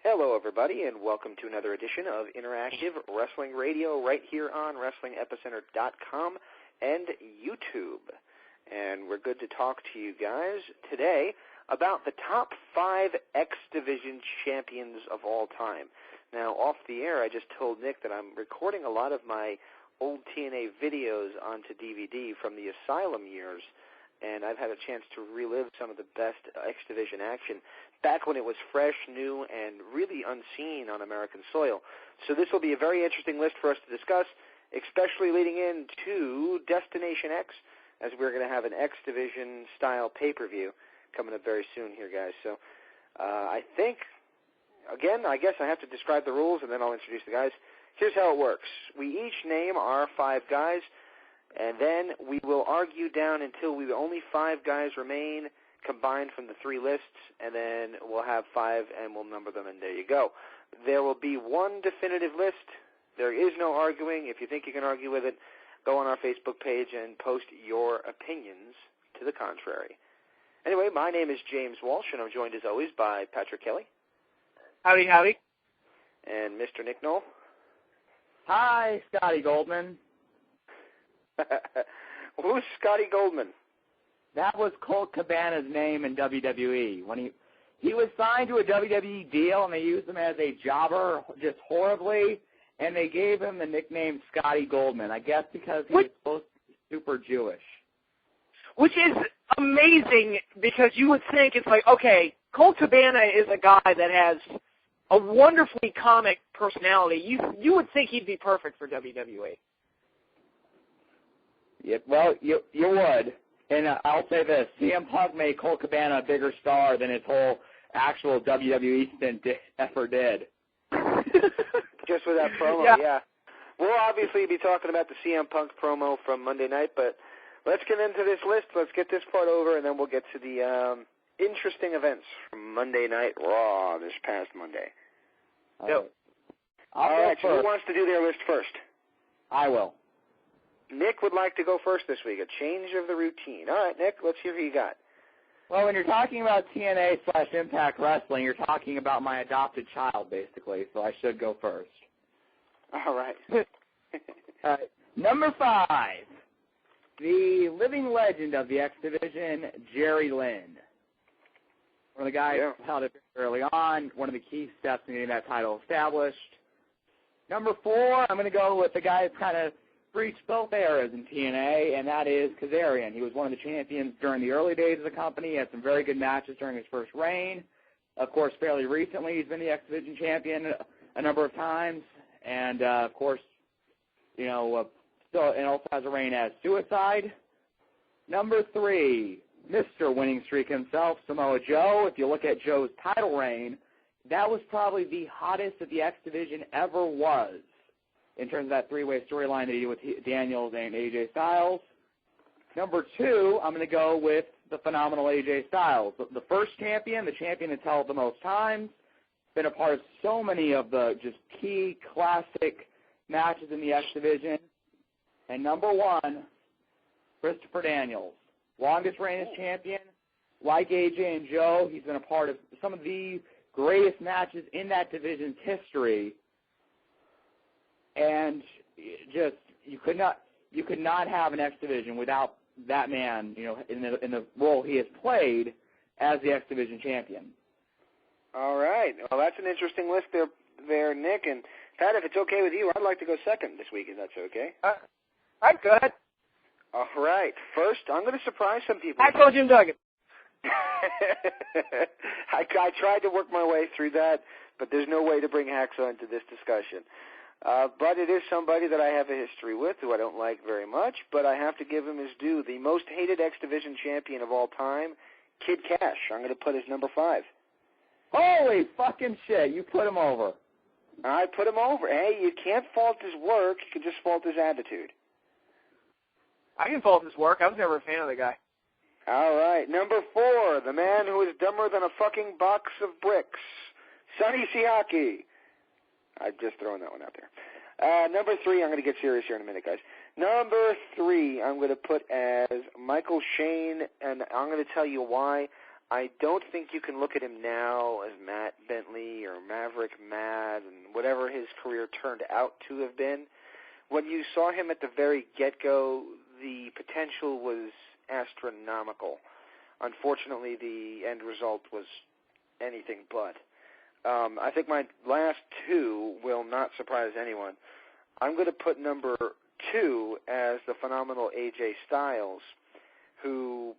Hello, everybody, and welcome to another edition of Interactive Wrestling Radio right here on WrestlingEpicenter.com and YouTube. And we're good to talk to you guys today about the top 5 X Division champions of all time. Now, off the air, I just told Nick that I'm recording a lot of my old TNA videos onto DVD from the Asylum years, and I've had a chance to relive some of the best X Division action back when it was fresh, new, and really unseen on American soil. So this will be a very interesting list for us to discuss, especially leading into Destination X, as we're going to have an X Division style pay-per-view coming up very soon here, guys. So I think, again, I guess I have to describe the rules, and then I'll introduce the guys. Here's how it works. We each name our 5 guys, and then we will argue down until only 5 guys remain, combined from the 3 lists, and then we'll have 5 and we'll number them, and there you go. There will be one definitive list. There is no arguing. If you think you can argue with it, go on our Facebook page and post your opinions to the contrary. Anyway, my name is James Walsh, and I'm joined as always by Patrick Kelly. Howdy, howdy. And Mr. Nick Knoll. Hi, Scotty Goldman. Who's Scotty Goldman? That was Colt Cabana's name in WWE. When he was signed to a WWE deal, and they used him as a jobber just horribly, and they gave him the nickname Scotty Goldman, I guess because he was supposed to be super Jewish. Which is amazing, because you would think it's like, okay, Colt Cabana is a guy that has a wonderfully comic personality. You would think he'd be perfect for WWE. Yeah, well, you would. And I'll say this, CM Punk made Colt Cabana a bigger star than his whole actual WWE stint ever did. Just with that promo, yeah. We'll obviously be talking about the CM Punk promo from Monday night, but let's get into this list. Let's get this part over, and then we'll get to the interesting events from Monday Night Raw this past Monday. All right, so who wants to do their list first? I will. Nick would like to go first this week, a change of the routine. All right, Nick, let's hear who you got. Well, when you're talking about TNA/Impact Wrestling, you're talking about my adopted child, basically, so I should go first. All right. Number 5, the living legend of the X Division, Jerry Lynn. One of the guys who held it early on, one of the key steps in getting that title established. Number 4, I'm going to go with the guy that's kind of reached both eras in TNA, and that is Kazarian. He was one of the champions during the early days of the company. He had some very good matches during his first reign. Of course, fairly recently, he's been the X Division champion a number of times, and of course, still and also has a reign as Suicide. Number 3, Mr. Winning Streak himself, Samoa Joe. If you look at Joe's title reign, that was probably the hottest that the X Division ever was, in terms of that 3-way storyline that he did with Daniels and AJ Styles. Number 2, I'm going to go with the phenomenal AJ Styles. The first champion, the champion that's held the most times, been a part of so many of the just key classic matches in the X Division. And number 1, Christopher Daniels. Longest reign as champion. Like AJ and Joe, he's been a part of some of the greatest matches in that division's history. And just you could not have an X Division without that man, in the role he has played as the X Division champion. All right. Well, that's an interesting list there, Nick. And Pat, if it's okay with you, I'd like to go second this week, if that's okay. I'm good. All right. First, I'm going to surprise some people. I told you, Duggan. I tried to work my way through that, but there's no way to bring Hacksaw into this discussion. But it is somebody that I have a history with, who I don't like very much, but I have to give him his due. The most hated X Division champion of all time, Kid Kash. I'm going to put his number 5. Holy fucking shit, you put him over. I put him over. Hey, you can't fault his work, you can just fault his attitude. I can fault his work. I was never a fan of the guy. All right, number 4, the man who is dumber than a fucking box of bricks, Sonny Siaki. I'm just throwing that one out there. Number 3, I'm going to get serious here in a minute, guys. Number 3, I'm going to put as Michael Shane, and I'm going to tell you why. I don't think you can look at him now as Matt Bentley or Maverick Matt and whatever his career turned out to have been. When you saw him at the very get-go, the potential was astronomical. Unfortunately, the end result was anything but. I think my last two will not surprise anyone. I'm going to put number 2 as the phenomenal AJ Styles, who,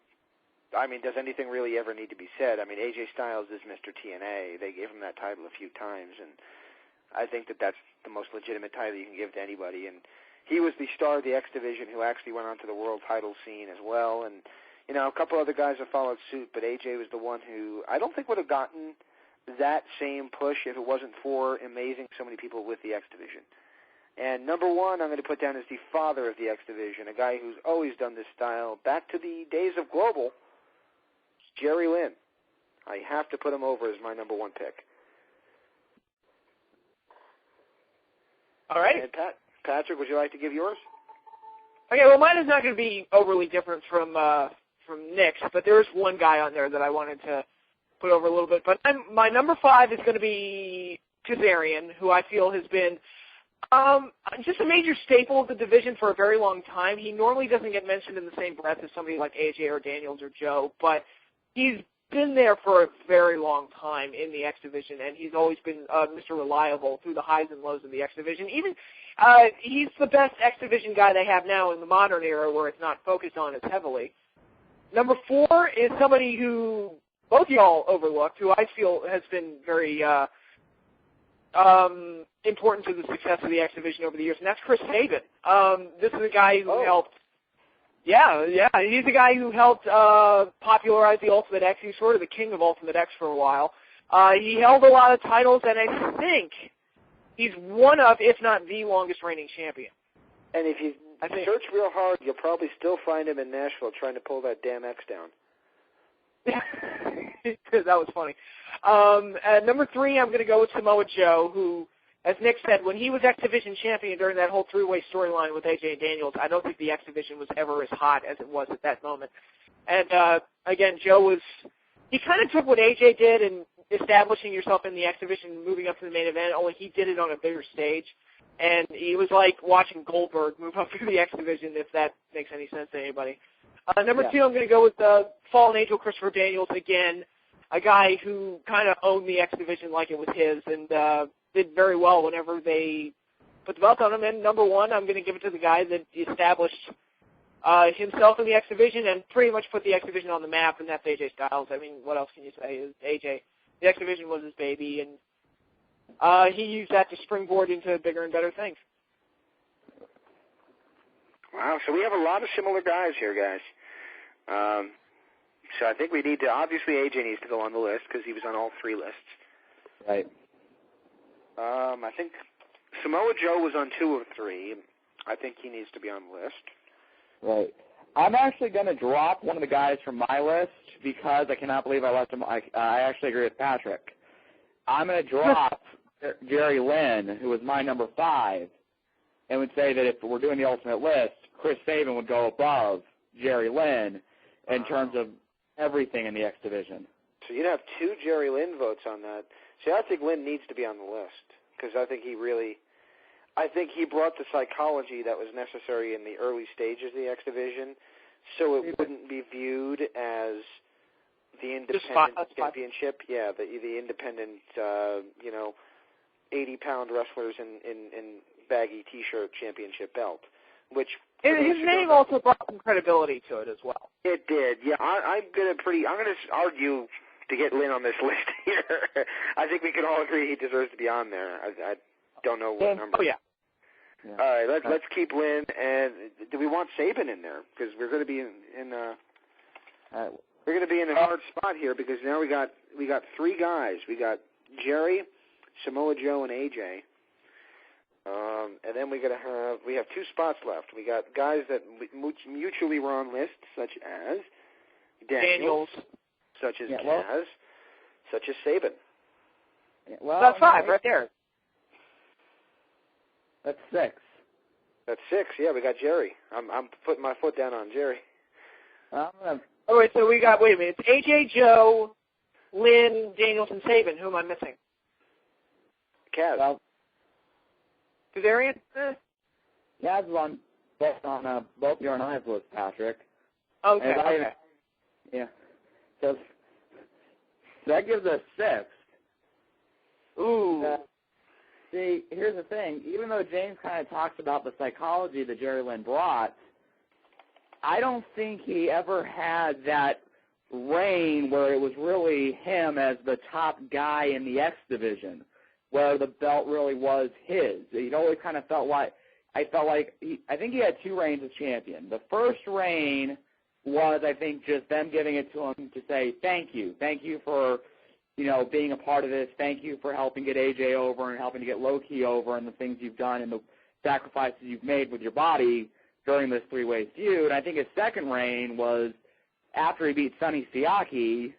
I mean, does anything really ever need to be said? I mean, AJ Styles is Mr. TNA. They gave him that title a few times, and I think that that's the most legitimate title you can give to anybody. And he was the star of the X Division who actually went on to the world title scene as well. And, you know, a couple other guys have followed suit, but AJ was the one who I don't think would have gotten that same push if it wasn't for amazing so many people with the X Division. And number 1 I'm going to put down as the father of the X Division, a guy who's always done this style back to the days of Global, Jerry Lynn. I have to put him over as my number 1 pick. All right. And Patrick, would you like to give yours? Okay, well, mine is not going to be overly different from Nick's, but there is one guy on there that I wanted to put over a little bit. But my number 5 is going to be Kazarian, who I feel has been just a major staple of the division for a very long time. He normally doesn't get mentioned in the same breath as somebody like AJ or Daniels or Joe, but he's been there for a very long time in the X Division, and he's always been Mr. Reliable through the highs and lows of the X Division. Even he's the best X Division guy they have now in the modern era where it's not focused on as heavily. Number 4 is somebody who both y'all overlooked, who I feel has been very important to the success of the X Division over the years, and that's Chris Sabin. This is a guy who helped. Yeah, he's the guy who helped popularize the Ultimate X. He was sort of the king of Ultimate X for a while. He held a lot of titles, and I think he's one of, if not the longest reigning champion. And if you search real hard, you'll probably still find him in Nashville trying to pull that damn X down. That was funny. At number 3, I'm going to go with Samoa Joe, who, as Nick said, when he was X Division champion during that whole 3-way storyline with AJ and Daniels, I don't think the X Division was ever as hot as it was at that moment. And, again, Joe he kind of took what AJ did in establishing yourself in the X Division and moving up to the main event, only he did it on a bigger stage. And it was like watching Goldberg move up through the X Division, if that makes any sense to anybody. Number 2, I'm going to go with Fallen Angel Christopher Daniels again, a guy who kind of owned the X Division like it was his and did very well whenever they put the belt on him. And number 1, I'm going to give it to the guy that established himself in the X Division and pretty much put the X Division on the map, and that's AJ Styles. I mean, what else can you say? Is AJ. The X Division was his baby, and he used that to springboard into bigger and better things. Wow, so we have a lot of similar guys here, guys. So I think we need to, obviously AJ needs to go on the list because he was on all 3 lists. Right. I think Samoa Joe was on 2 of 3. I think he needs to be on the list. Right. I'm actually going to drop one of the guys from my list because I cannot believe I left him. I actually agree with Patrick. I'm going to drop Jerry Lynn, who was my number 5, and would say that if we're doing the ultimate list, Chris Sabin would go above Jerry Lynn in terms of everything in the X Division. So you'd have 2 Jerry Lynn votes on that. See, I think Lynn needs to be on the list because I think he brought the psychology that was necessary in the early stages of the X Division, so it wouldn't be viewed as the independent championship. Yeah, the independent, 80-pound wrestlers in baggy T-shirt championship belt, which his name also brought some credibility to it as well. It did. Yeah, I'm gonna argue to get Lynn on this list here. I think we can all agree he deserves to be on there. I don't know what number. Oh yeah. All right, let's keep Lynn. And do we want Sabin in there? Because we're going to be in a hard spot here because now we got 3 guys. We got Jerry, Samoa Joe, and AJ. And then we have 2 spots left. We got guys that mutually were on lists, such as Daniels, such as Kaz, such as Sabin. Yeah, well, that's 5 right there. That's 6. That's 6. Yeah, we got Jerry. I'm putting my foot down on Jerry. Oh, wait, so we got, wait a minute, it's AJ, Joe, Lynn, Danielson, Sabin. Who am I missing? Kaz. Well, Kazarian? Kaz is on both your and I's list, Patrick. Okay. Yeah. So that gives us 6. Ooh. See, here's the thing. Even though James kind of talks about the psychology that Jerry Lynn brought, I don't think he ever had that reign where it was really him as the top guy in the X division, where the belt really was his. He'd always kind of felt like, I think he had 2 reigns as champion. The first reign was, I think, just them giving it to him to say, thank you for, being a part of this. Thank you for helping get AJ over and helping to get Low-Key over and the things you've done and the sacrifices you've made with your body during this 3-way feud. And I think his second reign was after he beat Sonny Siaki.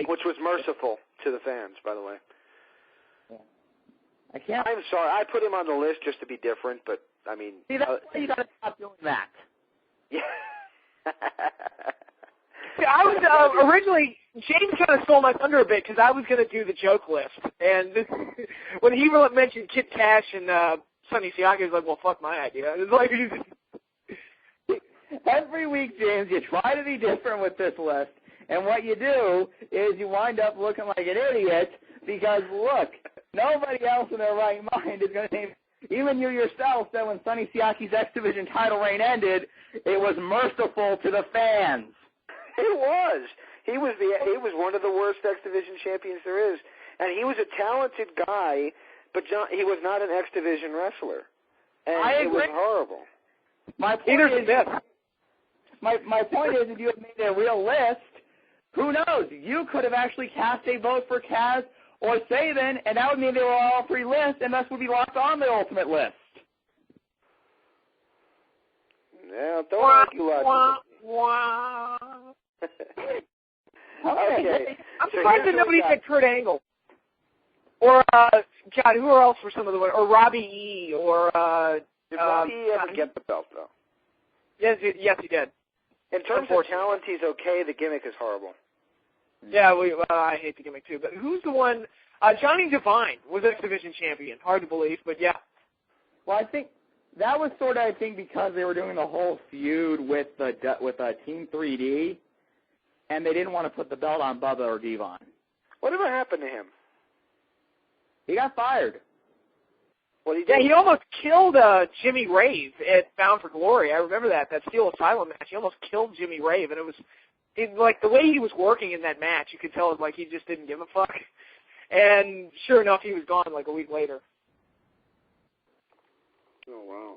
Which was merciful to the fans, by the way. Yeah. I'm sorry. I put him on the list just to be different, but, I mean... See, that's why you got to stop doing that. Yeah. See, I was originally, James kind of stole my thunder a bit because I was going to do the joke list. And when he mentioned Kid Kash and Sonny Siaki, I was like, well, fuck my idea. It was like... Every week, James, you try to be different with this list, and what you do is you wind up looking like an idiot because, look, nobody else in their right mind is going to name... Even you yourself said when Sonny Siaki's X Division title reign ended, it was merciful to the fans. It was. He was one of the worst X Division champions there is, and he was a talented guy, but he was not an X Division wrestler. And I agree. It was horrible. My point is, if you had made a real list, who knows? You could have actually cast a vote for Kaz or Sabin, and that would mean they were all 3 lists, and thus would be locked on the ultimate list. Now, don't argue logic. Okay. I'm surprised that nobody said Kurt Angle. Or, God, who else were some of the ones? Or Robbie E. Or, did Robbie E. ever get the belt, though? Yes, he did. In terms of talent, he's okay. The gimmick is horrible. Yeah, I hate the gimmick, too. But who's the one? Johnny Devine was X Division champion. Hard to believe, but yeah. Well, I think that was sort of, because they were doing the whole feud with Team 3D, and they didn't want to put the belt on Bubba or Devon. Whatever happened to him? He got fired. What did he do? Yeah, he almost killed Jimmy Rave at Bound for Glory. I remember that Steel Asylum match. He almost killed Jimmy Rave, and it was like the way he was working in that match, you could tell it like he just didn't give a fuck. And sure enough, he was gone like a week later. Oh, wow.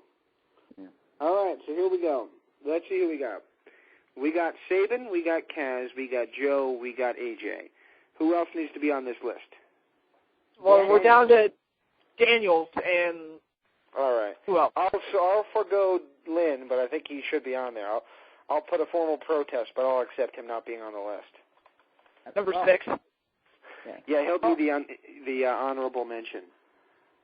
Yeah. All right, so here we go. Let's see who we got. We got Sabin, we got Kaz, we got Joe, we got AJ. Who else needs to be on this list? Well, we're down to Daniels and all right. Who else? I'll forgo Lynn, but I think he should be on there. I'll put a formal protest, but I'll accept him not being on the list. Number 6. Yeah, he'll be the honorable mention.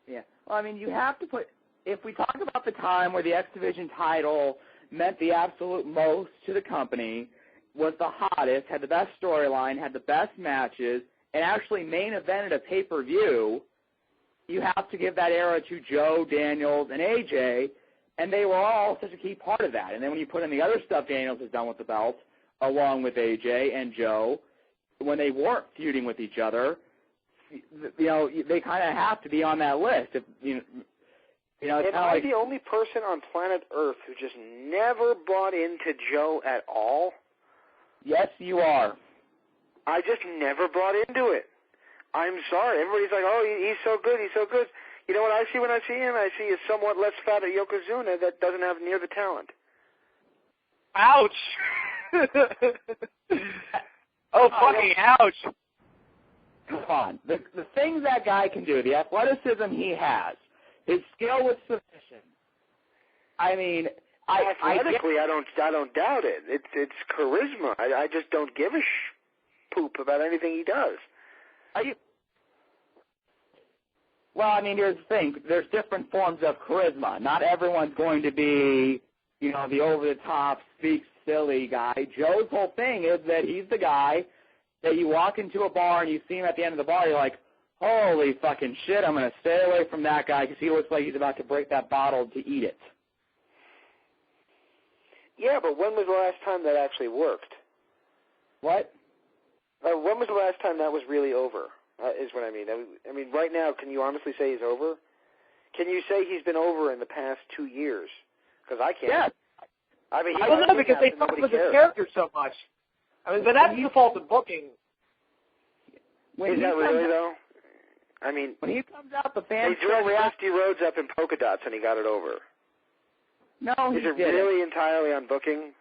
Yeah. Well, you have to put, if we talk about the time where the X Division title meant the absolute most to the company, was the hottest, had the best storyline, had the best matches, and actually main evented a pay-per-view, you have to give that era to Joe, Daniels, and AJ, and they were all such a key part of that. And then when you put in the other stuff Daniels has done with the belt, along with AJ and Joe, when they weren't feuding with each other, they kind of have to be on that list. Am I the only person on planet Earth who just never bought into Joe at all? Yes, you are. I just never bought into it. I'm sorry. Everybody's like, oh, he's so good, he's so good. You know what I see when I see him? I see a somewhat less fat Yokozuna that doesn't have near the talent. Ouch. Oh, fucking ouch. Come on. The things that guy can do, the athleticism he has, his skill with submission. Athletically, I don't doubt it. It's charisma. I just don't give a poop about anything he does. Well, here's the thing. There's different forms of charisma. Not everyone's going to be, the over-the-top, speaks silly guy. Joe's whole thing is that he's the guy that you walk into a bar and you see him at the end of the bar, you're like, holy fucking shit, I'm going to stay away from that guy because he looks like he's about to break that bottle to eat it. Yeah, but when was the last time that actually worked? What? When was the last time that was really over, is what I mean. I mean, right now, can you honestly say he's over? Can you say he's been over in the past 2 years? Because I can't. Yeah. I don't know, because they fuck with his character so much. I mean, but that's the fault of booking. Is that really, though? I mean, when he comes out, the fans they dressed Dusty Rhodes up in polka dots and he got it over. No, he didn't. Is it really entirely on booking?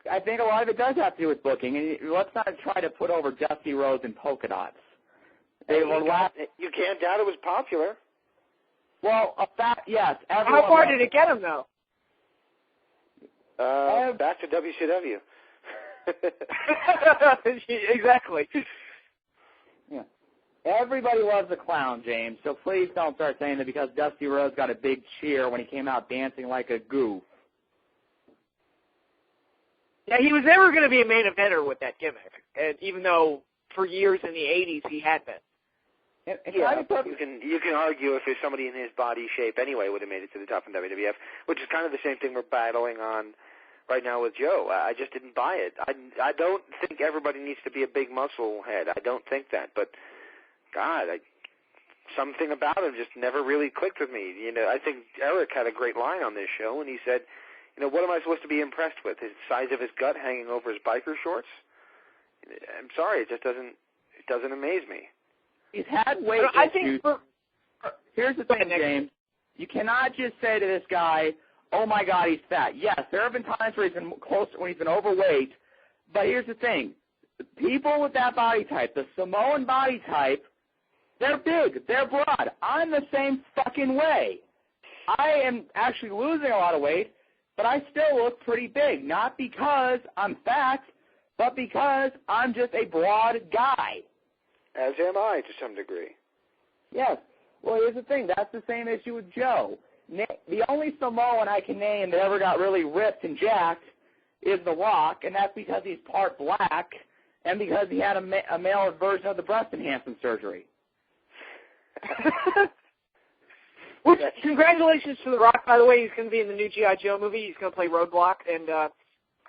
I think a lot of it does have to do with booking, and let's not try to put over Dusty Rhodes and polka dots. You can't doubt it was popular. Well, yes. How far did it get him, though? Back to WCW. Exactly. Yeah. Everybody loves the clown, James, so please don't start saying that because Dusty Rhodes got a big cheer when he came out dancing like a goof. Yeah, he was never going to be a main eventer with that gimmick, and even though for years in the 80s he had been. You can argue if there's somebody in his body shape anyway would have made it to the top in WWF, which is kind of the same thing we're battling on right now with Joe. I just didn't buy it. I don't think everybody needs to be a big muscle head. I don't think that, but God, something about him just never really clicked with me. You know, I think Eric had a great line on this show, and he said, you know, what am I supposed to be impressed with? His size of his gut hanging over his biker shorts? I'm sorry, it just doesn't amaze me. He's had weight issues. Here's the thing, James. You cannot just say to this guy, oh, my God, he's fat. Yes, there have been times where he's been close, when he's been overweight, but here's the thing. People with that body type, the Samoan body type, they're big, they're broad. I'm the same fucking way. I am actually losing a lot of weight, but I still look pretty big, not because I'm fat, but because I'm just a broad guy. As am I, to some degree. Yes. Well, here's the thing. That's the same issue with Joe. The only Samoan I can name that ever got really ripped and jacked is The Rock, and that's because he's part black and because he had a male version of the breast enhancement surgery. Which, congratulations to The Rock, by the way. He's going to be in the new G.I. Joe movie. He's going to play Roadblock, and it's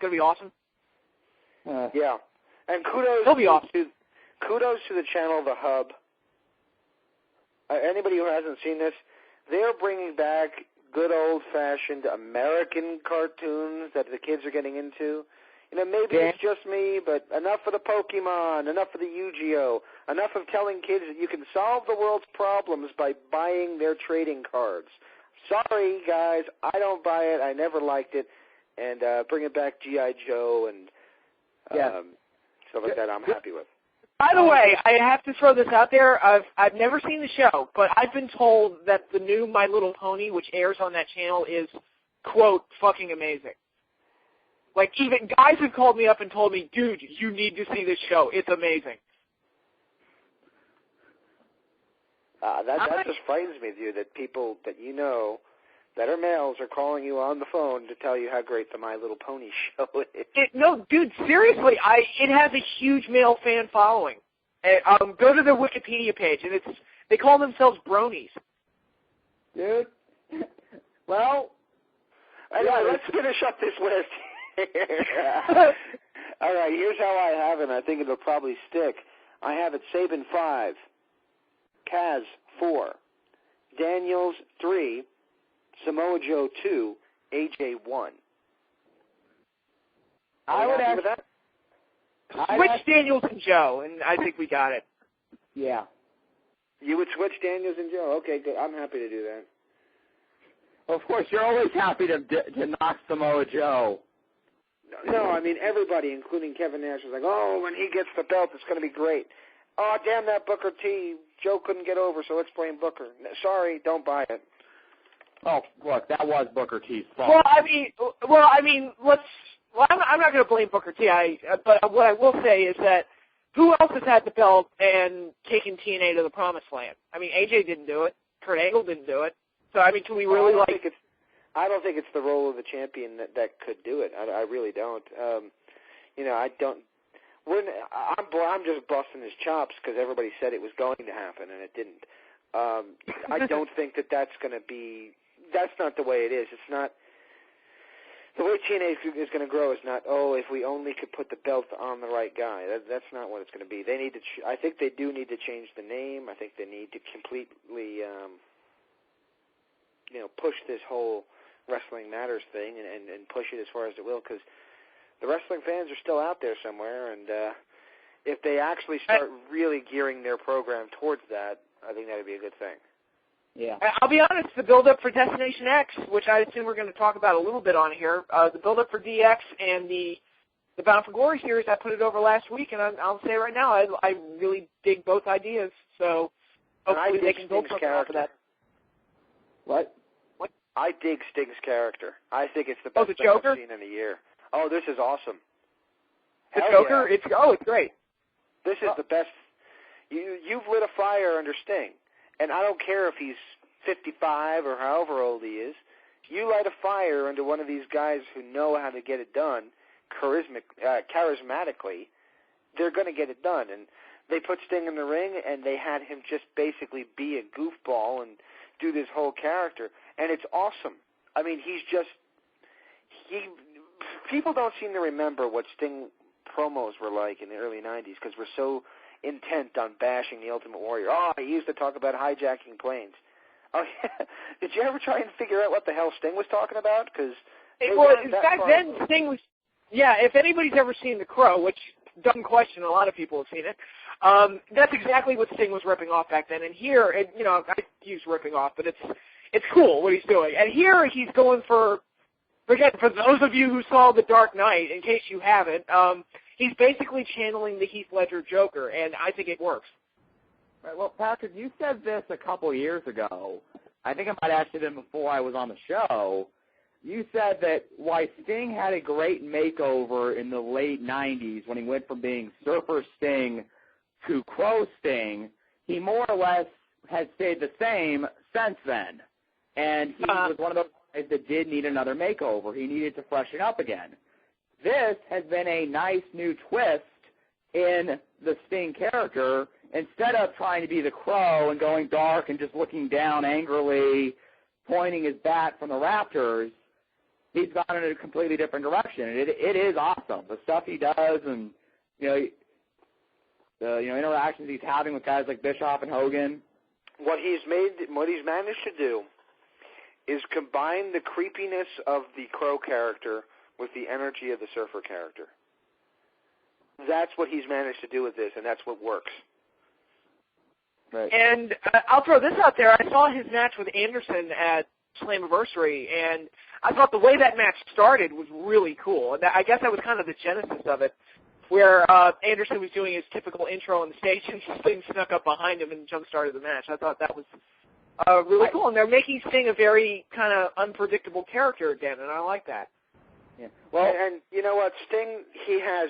going to be awesome. Yeah. And kudos to the channel The Hub. Anybody who hasn't seen this, they're bringing back good old-fashioned American cartoons that the kids are getting into. You know, maybe it's just me, but enough of the Pokemon, enough of the Yu-Gi-Oh!, enough of telling kids that you can solve the world's problems by buying their trading cards. Sorry, guys, I don't buy it. I never liked it. And bringing back G.I. Joe and stuff like that I'm happy with. By the way, I have to throw this out there. I've never seen the show, but I've been told that the new My Little Pony, which airs on that channel, is, quote, fucking amazing. Like, even guys have called me up and told me, dude, you need to see this show. It's amazing. That just frightens me, dude, that people that you know that are males are calling you on the phone to tell you how great the My Little Pony show is. No, dude, seriously, it has a huge male fan following. Go to their Wikipedia page, and they call themselves bronies. Dude, well, anyway, let's finish up this list. All right, here's how I have it, and I think it'll probably stick. I have it Sabin 5, Kaz 4, Daniels 3, Samoa Joe 2, AJ 1. I would ask that. Switch Daniels and Joe, and I think we got it. Yeah. You would switch Daniels and Joe? Okay, good. I'm happy to do that. Well, of course, you're always happy to knock Samoa Joe. No, I mean, everybody, including Kevin Nash, was like, oh, when he gets the belt, it's going to be great. Oh, damn that Booker T. Joe couldn't get over, so let's blame Booker. Sorry, don't buy it. Oh, look, that was Booker T's fault. Well, I mean, I'm not going to blame Booker T. But what I will say is that who else has had the belt and taken TNA to the promised land? I mean, AJ didn't do it. Kurt Angle didn't do it. So, I mean, can we really, I don't think it's the role of the champion that could do it. I really don't. I don't. I'm just busting his chops because everybody said it was going to happen and it didn't. I don't think that's going to be. That's not the way it is. It's not. The way TNA is going to grow is not, if we only could put the belt on the right guy. That's not what it's going to be. They need to. I think they do need to change the name. I think they need to completely, push this whole Wrestling Matters thing and push it as far as it will, because the wrestling fans are still out there somewhere, and if they actually start really gearing their program towards that, I think that would be a good thing. Yeah. I'll be honest, the build-up for Destination X, which I assume we're going to talk about a little bit on here, the build-up for DX and the Bound for Glory series, I put it over last week, and I'll say right now, I really dig both ideas, so hopefully they can build something off of that. What? I dig Sting's character. I think it's the best thing I've seen in a year. Oh, this is awesome. The Joker? Yeah. It's great. This is the best. You've lit a fire under Sting. And I don't care if he's 55 or however old he is. You light a fire under one of these guys who know how to get it done charismatically, they're going to get it done. And they put Sting in the ring, and they had him just basically be a goofball and do this whole character. And it's awesome. I mean, people don't seem to remember what Sting promos were like in the early 90s because we're so intent on bashing the Ultimate Warrior. Oh, he used to talk about hijacking planes. Oh, yeah. Did you ever try and figure out what the hell Sting was talking about? Because back then, Sting was. Yeah, if anybody's ever seen The Crow, which dumb question, a lot of people have seen it. That's exactly what Sting was ripping off back then. And here, I use ripping off, but it's cool what he's doing. And here he's going for those of you who saw The Dark Knight, in case you haven't, he's basically channeling the Heath Ledger Joker, and I think it works. Right, well, Patrick, you said this a couple years ago. I think it might have actually been before I was on the show. You said that why Sting had a great makeover in the late 90s when he went from being Surfer Sting to Crow Sting, he more or less has stayed the same since then. And he was one of those guys that did need another makeover. He needed to freshen up again. This has been a nice new twist in the Sting character. Instead of trying to be the Crow and going dark and just looking down angrily, pointing his bat from the rafters, he's gone in a completely different direction. And it is awesome. The stuff he does and, the interactions he's having with guys like Bischoff and Hogan. What he's managed to do is combine the creepiness of the Crow character with the energy of the Surfer character. That's what he's managed to do with this, and that's what works. Right. And I'll throw this out there. I saw his match with Anderson at Slammiversary, and I thought the way that match started was really cool. And I guess that was kind of the genesis of it, where Anderson was doing his typical intro on the stage, and Sting snuck up behind him and jump-started the match. I thought that was really cool. And they're making Sting a very kind of unpredictable character again, and I like that. Yeah. Well, and you know what? Sting, he has,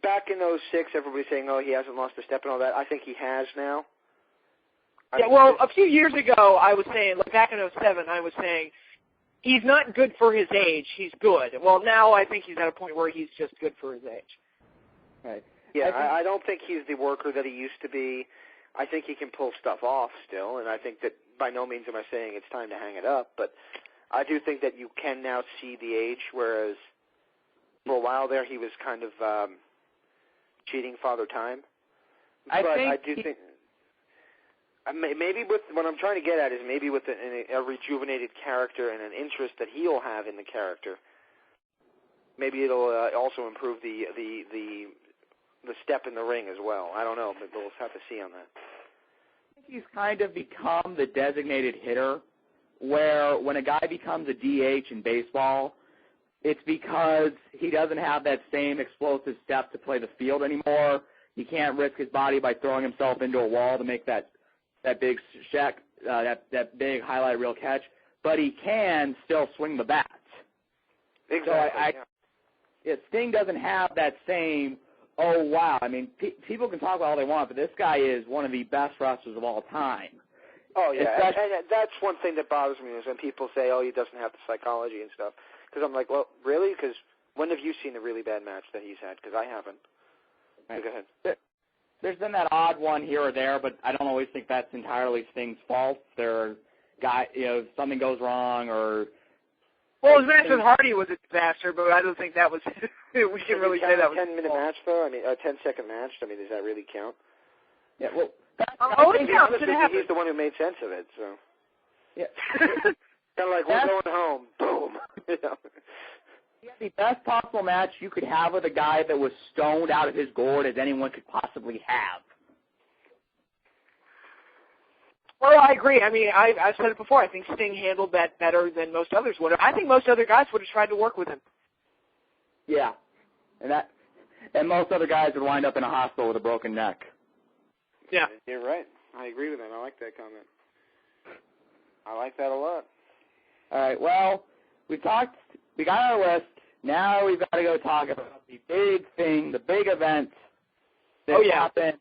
back in 2006, everybody's saying, he hasn't lost a step and all that. I think he has now. A few years ago, I was saying, back in 2007, I was saying, he's not good for his age. He's good. Well, now I think he's at a point where he's just good for his age. Right. Yeah, I don't think he's the worker that he used to be. I think he can pull stuff off still, and I think that by no means am I saying it's time to hang it up, but I do think that you can now see the age, whereas for a while there he was kind of cheating Father Time. I do think maybe with what I'm trying to get at is maybe with a rejuvenated character and an interest that he'll have in the character, maybe it'll also improve the step in the ring as well. I don't know, but we'll have to see on that. I think he's kind of become the designated hitter, where when a guy becomes a DH in baseball, it's because he doesn't have that same explosive step to play the field anymore. He can't risk his body by throwing himself into a wall to make that big that big highlight reel catch, but he can still swing the bat. Exactly. So Sting doesn't have that same, oh, wow. I mean, people can talk about all they want, but this guy is one of the best wrestlers of all time. Oh, yeah, and that's one thing that bothers me is when people say, oh, he doesn't have the psychology and stuff. Because I'm like, well, really? Because when have you seen a really bad match that he's had? Because I haven't. Right. So go ahead. There's been that odd one here or there, but I don't always think that's entirely Sting's fault. Something goes wrong or... Well, his match with Hardy was a disaster, but I don't think that was... we can really say that was... a 10-minute match, though? I mean, a 10-second match? I mean, does that really count? Yeah, well... it counts. He's the one who made sense of it, so... Yeah. Kind of like, we're going home. Boom. You know? The best possible match you could have with a guy that was stoned out of his gourd as anyone could possibly have. Well, I agree. I mean, I've said it before. I think Sting handled that better than most others would have. I think most other guys would have tried to work with him. Yeah. And most other guys would wind up in a hospital with a broken neck. Yeah. You're right. I agree with that. I like that comment. I like that a lot. All right. Well, we got our list. Now we've got to go talk about the big thing, the big event that happened,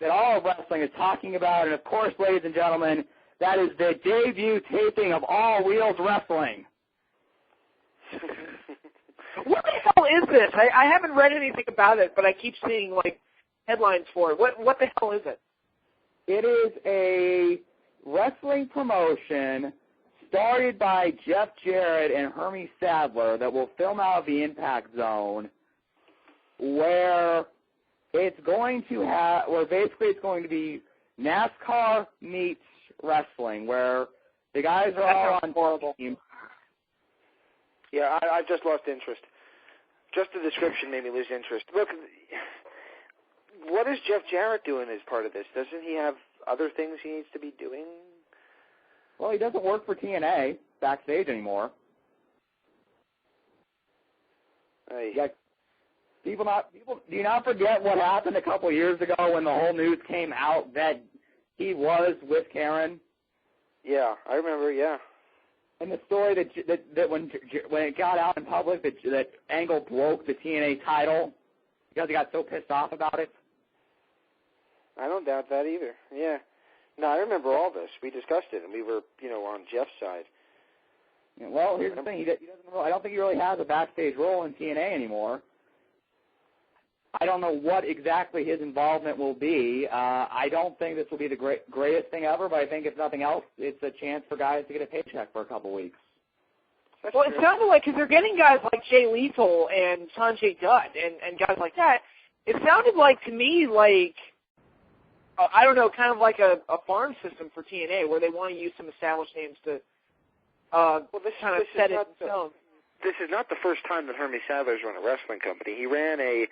that all of wrestling is talking about. And, of course, ladies and gentlemen, that is the debut taping of All Wheels Wrestling. What the hell is this? I haven't read anything about it, but I keep seeing, like, headlines for it. What the hell is it? It is a wrestling promotion started by Jeff Jarrett and Hermie Sadler that will film out of the Impact Zone, where it's going to be NASCAR meets wrestling, where the guys are all on horrible teams. Yeah, I've just lost interest. Just the description made me lose interest. Look, what is Jeff Jarrett doing as part of this? Doesn't he have other things he needs to be doing? Well, he doesn't work for TNA backstage anymore. Yeah, people do you not forget what happened a couple years ago when the whole news came out that he was with Karen? Yeah, I remember. Yeah. And the story that when it got out in public that Angle broke the TNA title because he got so pissed off about it. I don't doubt that either. Yeah. No, I remember all this. We discussed it, and we were, on Jeff's side. Yeah, well, here's the thing. He doesn't. I don't think he really has a backstage role in TNA anymore. I don't know what exactly his involvement will be. I don't think this will be the greatest thing ever, but I think if nothing else, it's a chance for guys to get a paycheck for a couple weeks. Well, it sounded like, because they're getting guys like Jay Lethal and Sanjay Dutt and guys like that, it sounded like, to me, like, I don't know, kind of like a farm system for TNA where they want to use some established names to kind of set it in stone. This is not the first time that Hermie Sadler's run a wrestling company. He ran a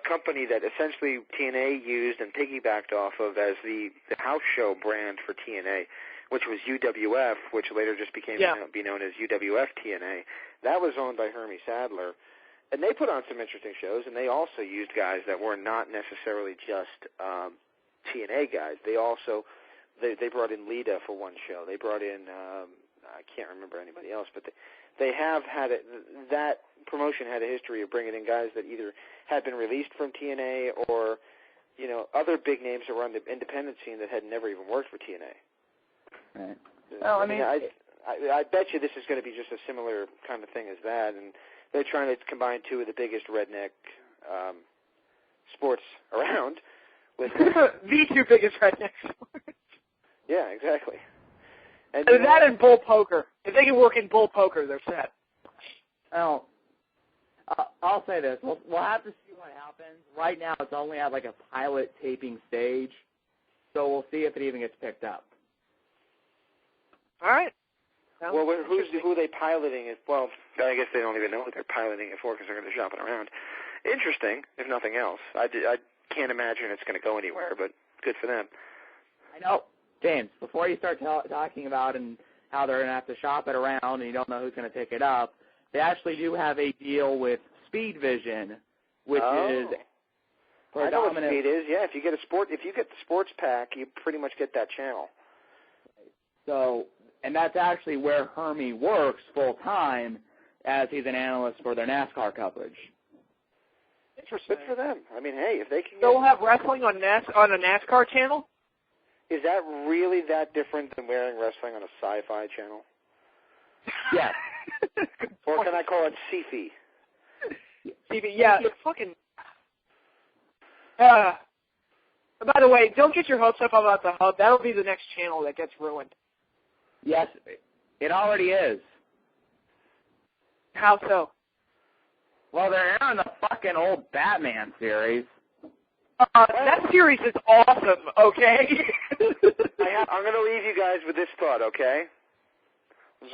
company that essentially TNA used and piggybacked off of as the house show brand for TNA, which was UWF, which later just became be known as UWF TNA. That was owned by Hermie Sadler. And they put on some interesting shows, and they also used guys that were not necessarily just TNA guys. They also they brought in Lita for one show. They brought in I can't remember anybody else, but they have had that promotion had a history of bringing in guys that either had been released from TNA or other big names that were on the independent scene that had never even worked for TNA. Right. Well, I bet you this is going to be just a similar kind of thing as that, and they're trying to combine two of the biggest redneck sports around. With the two biggest redneck sports. Yeah, exactly. And that and bull poker. If they can work in bull poker, they're set. Well, I'll say this. We'll have to see what happens. Right now, it's only at like a pilot taping stage, so we'll see if it even gets picked up. All right. Well, who are they piloting it? Well, I guess they don't even know what they're piloting it for because they're going to shop it around. Interesting, if nothing else. I can't imagine it's going to go anywhere, but good for them. I know. James, before you start talking about and how they're going to have to shop it around and you don't know who's going to pick it up, they actually do have a deal with Speed Vision, which is predominant. I know what Speed is. Yeah, if you get the sports pack, you pretty much get that channel. So, and that's actually where Hermie works full time, as he's an analyst for their NASCAR coverage. Interesting. Good for them. I mean, hey, if they can. So we'll have wrestling on a NASCAR channel. Is that really that different than wearing wrestling on a sci-fi channel? Yes. Or can I call it sci-fi? sci-fi, yeah. Fucking. By the way, don't get your hopes up about the Hub. That'll be the next channel that gets ruined. Yes, it already is. How so? Well, they're airing the fucking old Batman series. That series is awesome, okay? I'm going to leave you guys with this thought, okay?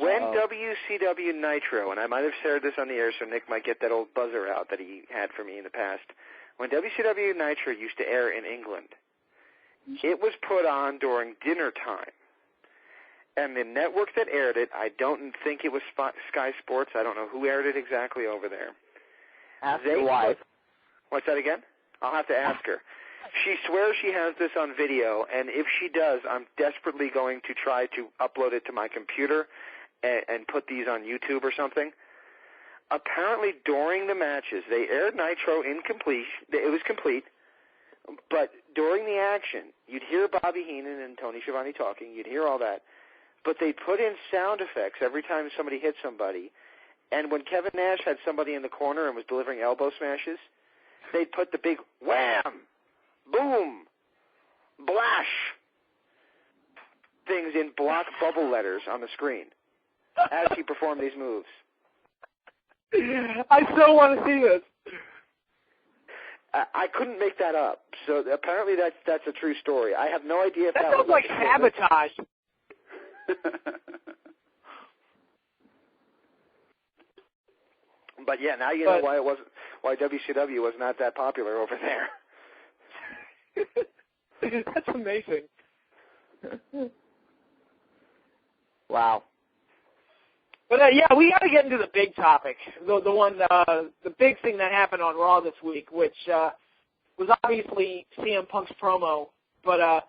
When WCW Nitro, and I might have shared this on the air so Nick might get that old buzzer out that he had for me in the past, when WCW Nitro used to air in England, it was put on during dinner time. And the network that aired it, I don't think it was Sky Sports. I don't know who aired it exactly over there. Ask your wife. What's that again? I'll have to ask her. She swears she has this on video, and if she does, I'm desperately going to try to upload it to my computer and put these on YouTube or something. Apparently, during the matches, they aired Nitro incomplete. It was complete, but during the action, you'd hear Bobby Heenan and Tony Schiavone talking. You'd hear all that, but they put in sound effects every time somebody hit somebody. And when Kevin Nash had somebody in the corner and was delivering elbow smashes, they'd put the big wham, boom, blash things in block bubble letters on the screen as he performed these moves. I so want to see this. I couldn't make that up. So apparently that's a true story. I have no idea if that sounds like sabotage. But yeah, now you know why WCW was not that popular over there. That's amazing. Wow. But yeah, we got to get into the big topic, the big thing that happened on Raw this week, which was obviously CM Punk's promo. But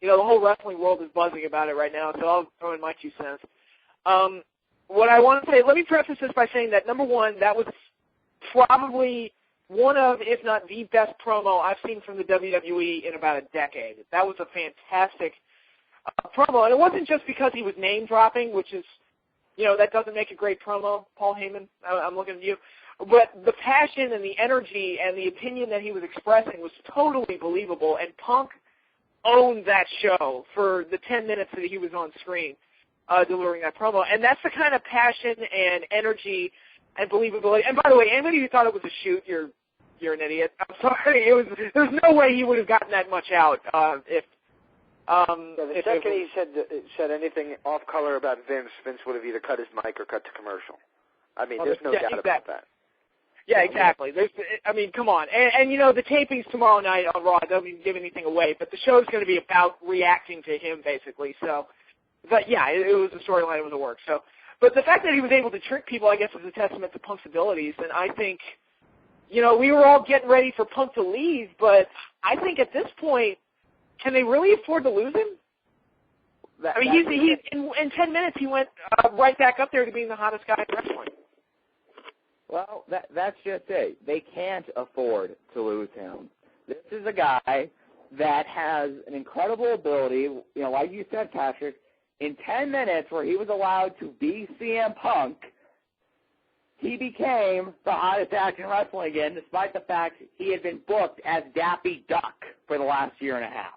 the whole wrestling world is buzzing about it right now, so I'll throw in my 2 cents. What I want to say, let me preface this by saying that, number one, that was probably one of, if not the best promo I've seen from the WWE in about a decade. That was a fantastic promo, and it wasn't just because he was name-dropping, which is, that doesn't make a great promo, Paul Heyman. I'm looking at you. But the passion and the energy and the opinion that he was expressing was totally believable, and Punk owned that show for the 10 minutes that he was on screen delivering that promo. And that's the kind of passion and energy and believability. And by the way, anybody who thought it was a shoot, you're an idiot. I'm sorry. There's no way he would have gotten that much out if. The second he said anything off color about Vince would have either cut his mic or cut to commercial. I mean, there's no doubt about that. Yeah, exactly. Come on. And the taping's tomorrow night on Raw. It doesn't even give anything away, but the show's going to be about reacting to him, basically. So, but yeah, it was a storyline. It was a work. So, but the fact that he was able to trick people, I guess, is a testament to Punk's abilities. And I think, we were all getting ready for Punk to leave, but I think at this point, can they really afford to lose him? In 10 minutes, he went right back up there to being the hottest guy in wrestling. Well, that's just it. They can't afford to lose him. This is a guy that has an incredible ability, like you said, Patrick, in 10 minutes where he was allowed to be CM Punk, he became the hottest act in wrestling again, despite the fact he had been booked as Daffy Duck for the last year and a half.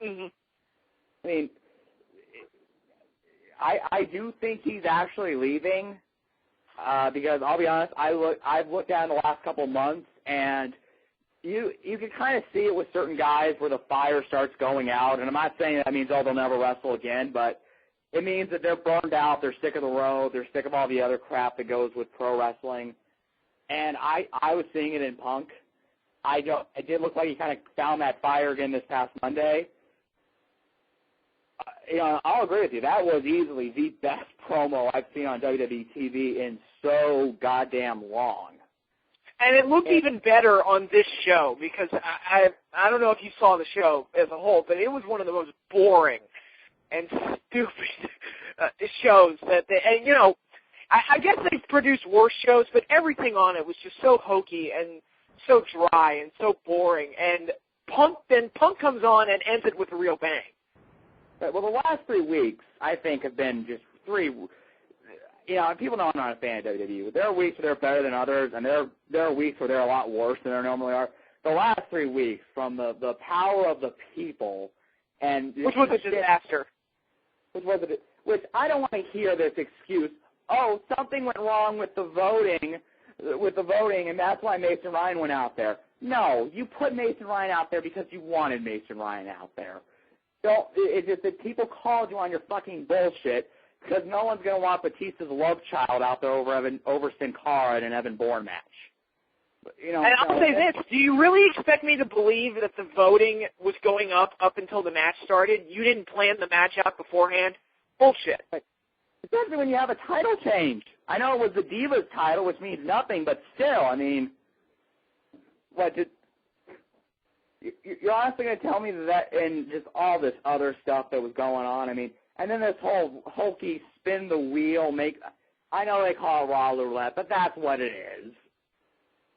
Mm-hmm. I mean, I do think he's actually leaving because I'll be honest, I've looked at in the last couple of months, and you can kind of see it with certain guys where the fire starts going out. And I'm not saying that means they'll never wrestle again, but it means that they're burned out, they're sick of the road, they're sick of all the other crap that goes with pro wrestling. And I was seeing it in Punk. It did look like he kind of found that fire again this past Monday. I'll agree with you. That was easily the best promo I've seen on WWE TV in so goddamn long. And it looked even better on this show because I don't know if you saw the show as a whole, but it was one of the most boring and stupid shows that I guess they've produced worse shows, but everything on it was just so hokey and so dry and so boring. And Punk comes on and ends it with a real bang. Right, well, the last 3 weeks, I think, have been just three. People know I'm not a fan of WWE. There are weeks where they're better than others, and there are weeks where they're a lot worse than they normally are. The last 3 weeks, from the power of the people, and which was a disaster. Which I don't want to hear this excuse. Oh, something went wrong with the voting, and that's why Mason Ryan went out there. No, you put Mason Ryan out there because you wanted Mason Ryan out there. So it's just that people called you on your fucking bullshit because no one's going to want Batista's love child out there over Sin Cara in an Evan Bourne match. And I'll say this: do you really expect me to believe that the voting was going up until the match started? You didn't plan the match out beforehand? Bullshit. Especially when you have a title change. I know it was the Divas title, which means nothing, but still, I mean, you're honestly going to tell me that and just all this other stuff that was going on, I mean, and then this whole hokey spin the wheel, I know they call it Raw Roulette, but that's what it is.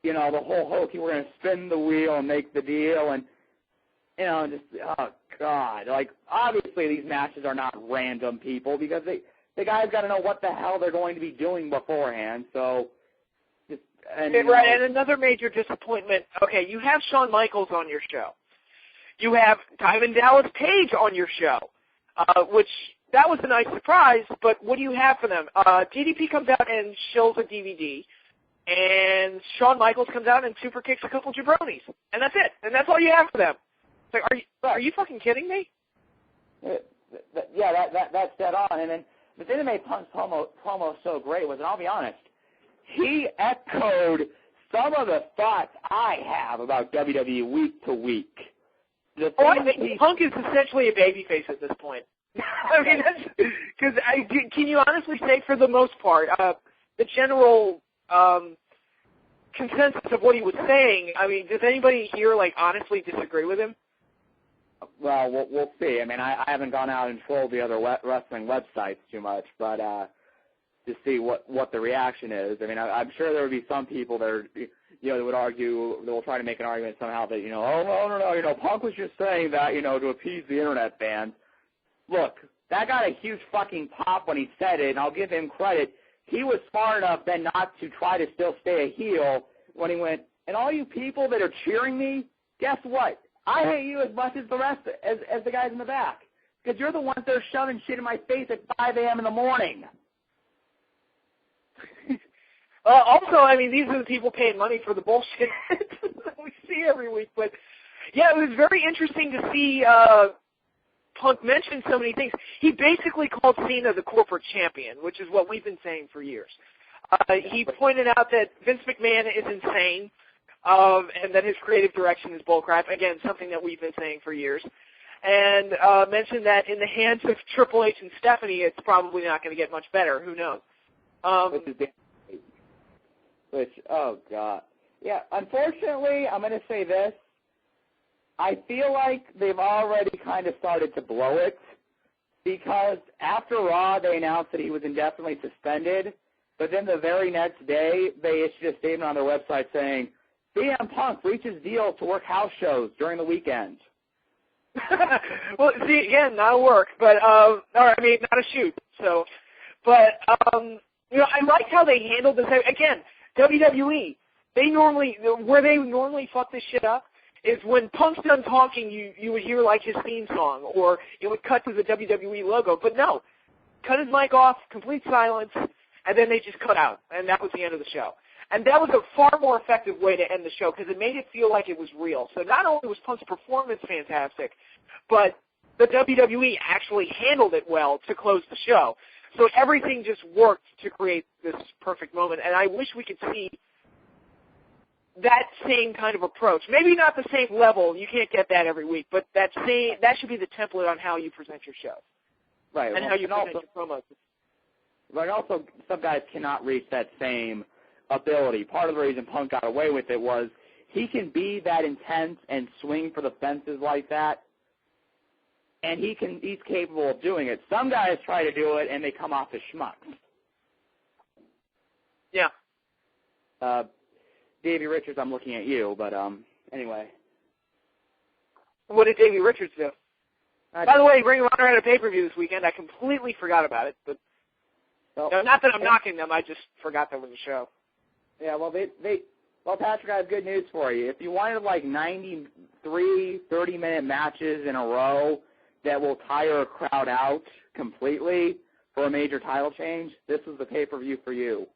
The whole hokey, we're going to spin the wheel and make the deal, and, oh, God. Like, obviously these matches are not random people because the guys got to know what the hell they're going to be doing beforehand, so... And another major disappointment. Okay, you have Shawn Michaels on your show. You have Diamond Dallas Page on your show, which that was a nice surprise, but what do you have for them? DDP comes out and shills a DVD, and Shawn Michaels comes out and super kicks a couple jabronis, and that's it. And that's all you have for them. It's like, are you fucking kidding me? Yeah, that's dead on. And then the thing that made Punk's promo so great was, and I'll be honest, he echoed some of the thoughts I have about WWE week to week. I think Punk is essentially a babyface at this point. I mean, because can you honestly say, for the most part, the general consensus of what he was saying? I mean, does anybody here honestly disagree with him? Well, we'll see. I mean, I haven't gone out and trolled the other wrestling websites too much, but to see what the reaction is. I mean, I'm sure there would be some people that that would argue, that will try to make an argument somehow that, oh, no, Punk was just saying that, to appease the internet fans. Look, that got a huge fucking pop when he said it, and I'll give him credit. He was smart enough then not to try to still stay a heel when he went, and all you people that are cheering me, guess what? I hate you as much as the rest, as the guys in the back, because you're the ones that are shoving shit in my face at 5 a.m. in the morning. Also, I mean, these are the people paying money for the bullshit that we see every week. But, yeah, it was very interesting to see Punk mention so many things. He basically called Cena the corporate champion, which is what we've been saying for years. He pointed out that Vince McMahon is insane and that his creative direction is bullcrap. Again, something that we've been saying for years. And mentioned that in the hands of Triple H and Stephanie, it's probably not going to get much better. Who knows? Which, oh, God. Yeah, unfortunately, I'm going to say this. I feel like they've already kind of started to blow it because after Raw, they announced that he was indefinitely suspended, but then the very next day, they issued a statement on their website saying, CM Punk reaches deal to work house shows during the weekend. Well, see, again, not a work, but, or, I mean, not a shoot, so, but, I liked how they handled this. Again, WWE, where they normally fuck this shit up is when Punk's done talking, you would hear his theme song, or it would cut to the WWE logo. But no, cut his mic off, complete silence, and then they just cut out, and that was the end of the show. And that was a far more effective way to end the show because it made it feel like it was real. So not only was Punk's performance fantastic, but the WWE actually handled it well to close the show. So everything just worked to create this perfect moment, and I wish we could see that same kind of approach. Maybe not the same level. You can't get that every week, but that should be the template on how you present your show. Right. And how you present your promos. But also, some guys cannot reach that same ability. Part of the reason Punk got away with it was he can be that intense and swing for the fences like that, and he's capable of doing it. Some guys try to do it, and they come off as schmucks. Yeah. Davey Richards, I'm looking at you, but anyway. What did Davey Richards do? By the way, Ring of Honor had a pay-per-view this weekend. I completely forgot about it. But not that I'm knocking them. I just forgot there was a show. Yeah, well, Patrick, I have good news for you. If you wanted like 93 30-minute matches in a row that will tire a crowd out completely for a major title change, this is the pay-per-view for you.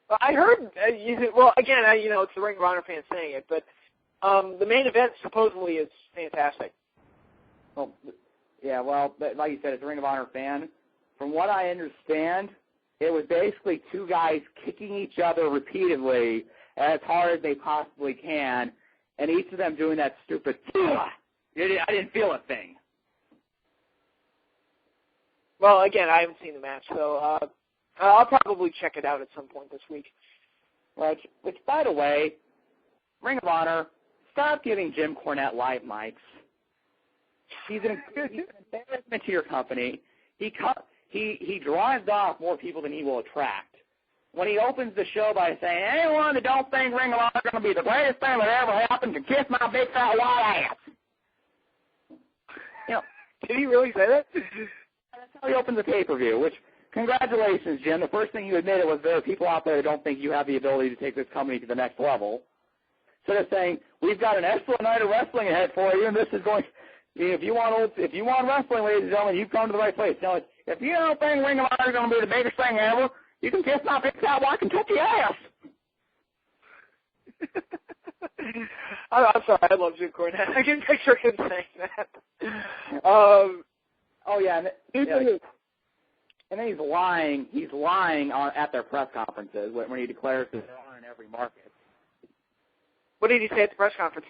Well, I heard, again, it's the Ring of Honor fans saying it, but the main event supposedly is fantastic. Well, yeah, like you said, it's a Ring of Honor fan. From what I understand, it was basically two guys kicking each other repeatedly as hard as they possibly can, and each of them doing that stupid, I didn't feel a thing. Well, again, I haven't seen the match, so I'll probably check it out at some point this week. Which, by the way, Ring of Honor, stop giving Jim Cornette live mics. He's an embarrassment to your company. He drives off more people than he will attract. When he opens the show by saying, anyone that don't think Ring of Honor is going to be the greatest thing that ever happened can kiss my big fat white ass. Did he really say that? That's how he opens the pay-per-view, which, congratulations, Jim. The first thing you admitted was there are people out there that don't think you have the ability to take this company to the next level. So they're saying, we've got an excellent night of wrestling ahead for you, and this is going, if you want wrestling, ladies and gentlemen, you've come to the right place. Now, if you don't think Ring of Honor is going to be the biggest thing ever, you can kiss my big fat white and touch your ass. I'm sorry, I love Jim Cornette. I can picture him saying that. And then he's lying. He's lying at their press conferences when he declares that they're on in every market. What did he say at the press conference?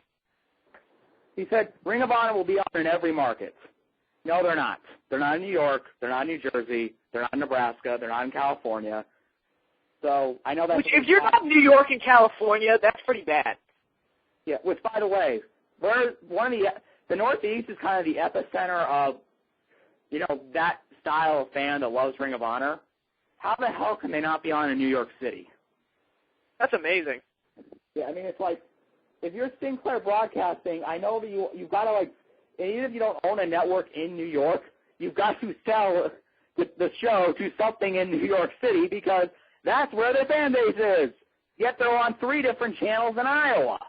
He said Ring of Honor will be on in every market. No, they're not. They're not in New York. They're not in New Jersey. They're not in Nebraska. They're not in California. So I know that. Which, if you're not in New York and California, that's pretty bad. Yeah. Which, by the way, the Northeast is kind of the epicenter of, that style of fan that loves Ring of Honor. How the hell can they not be on in New York City? That's amazing. Yeah, I mean, it's like, if you're Sinclair Broadcasting, I know that you've got to, even if you don't own a network in New York, you've got to sell the show to something in New York City because that's where their fan base is. Yet they're on 3 different channels in Iowa.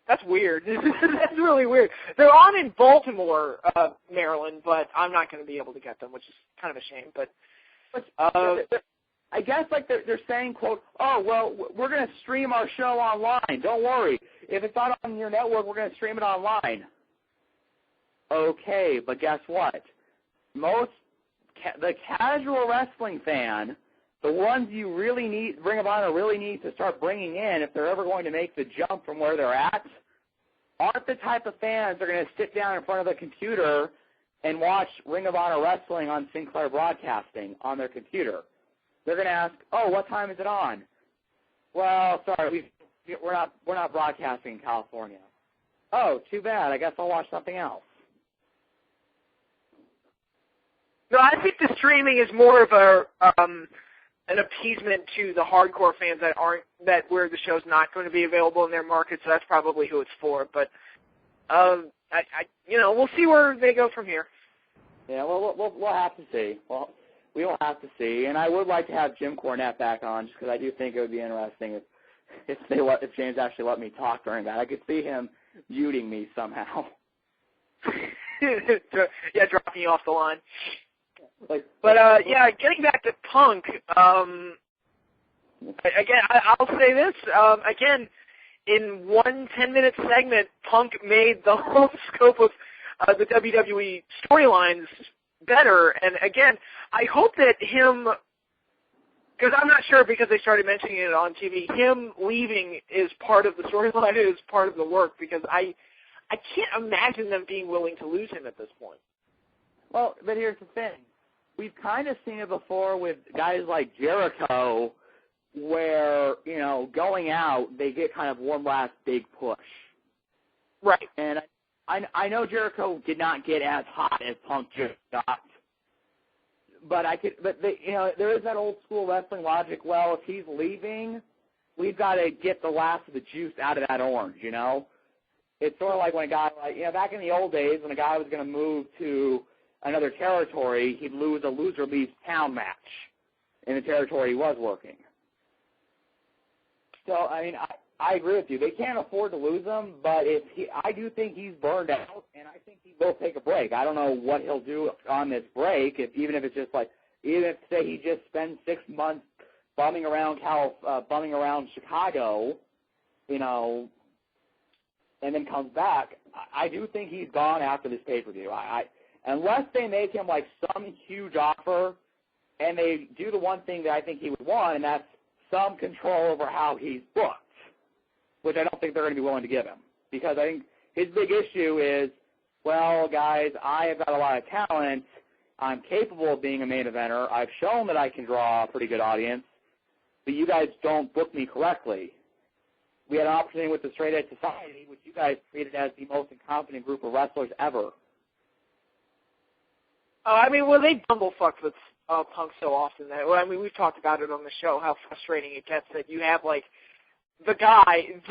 That's weird. That's really weird. They're on in Baltimore, Maryland, but I'm not going to be able to get them, which is kind of a shame. But I guess they're saying, quote, oh, well, we're going to stream our show online. Don't worry. If it's not on your network, we're going to stream it online. Okay, but guess what? The casual wrestling fan, the ones you really need, Ring of Honor really needs to start bringing in if they're ever going to make the jump from where they're at, aren't the type of fans that are going to sit down in front of the computer and watch Ring of Honor wrestling on Sinclair Broadcasting on their computer. They're going to ask, oh, what time is it on? Well, sorry, we're not broadcasting in California. Oh, too bad. I guess I'll watch something else. No, I think the streaming is more of an appeasement to the hardcore fans that where the show's not going to be available in their market. So that's probably who it's for. But we'll see where they go from here. Yeah, well, we'll have to see. Well, we will have to see. And I would like to have Jim Cornette back on, just because I do think it would be interesting if James actually let me talk during that. I could see him muting me somehow. Yeah, dropping you off the line. Getting back to Punk, again, I'll say this, in one 10-minute segment, Punk made the whole scope of the WWE storylines better, and again, I hope that him, because I'm not sure because they started mentioning it on TV, him leaving is part of the storyline, is part of the work, because I can't imagine them being willing to lose him at this point. Well, but here's the thing. We've kind of seen it before with guys like Jericho where, going out, they get kind of one last big push. Right. And I know Jericho did not get as hot as Punk just got. But there is that old school wrestling logic. Well, if he's leaving, we've got to get the last of the juice out of that orange, it's sort of like when a guy, back in the old days when a guy was going to move to another territory, he'd lose a loser leaves town match in the territory he was working. So, I mean, I agree with you. They can't afford to lose him, but I do think he's burned out, and I think he will take a break. I don't know what he'll do on this break, even if it's just even if, say, he just spends 6 months bumming around Chicago, and then comes back. I do think he's gone after this pay-per-view. Unless they make him some huge offer, and they do the one thing that I think he would want, and that's some control over how he's booked, which I don't think they're going to be willing to give him. Because I think his big issue is, well, guys, I have got a lot of talent. I'm capable of being a main eventer. I've shown that I can draw a pretty good audience, but you guys don't book me correctly. We had an opportunity with the Straight Edge Society, which you guys treated as the most incompetent group of wrestlers ever. They bumblefuck with Punk so often that, we've talked about it on the show, how frustrating it gets that you have, the guy, in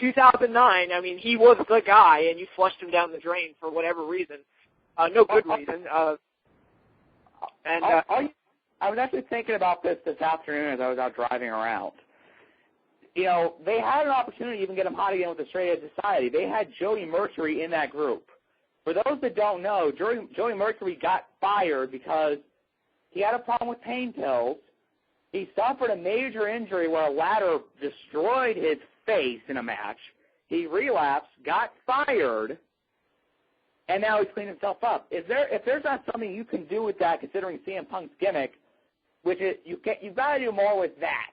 2009, he was the guy, and you flushed him down the drain for whatever reason. No good reason. I was actually thinking about this afternoon as I was out driving around. They had an opportunity to even get him hot again with the Straight Edge Society. They had Joey Mercury in that group. For those that don't know, Joey Mercury got fired because he had a problem with pain pills. He suffered a major injury where a ladder destroyed his face in a match. He relapsed, got fired, and now he's cleaned himself up. If there's not something you can do with that, considering CM Punk's gimmick, which is you've got to do more with that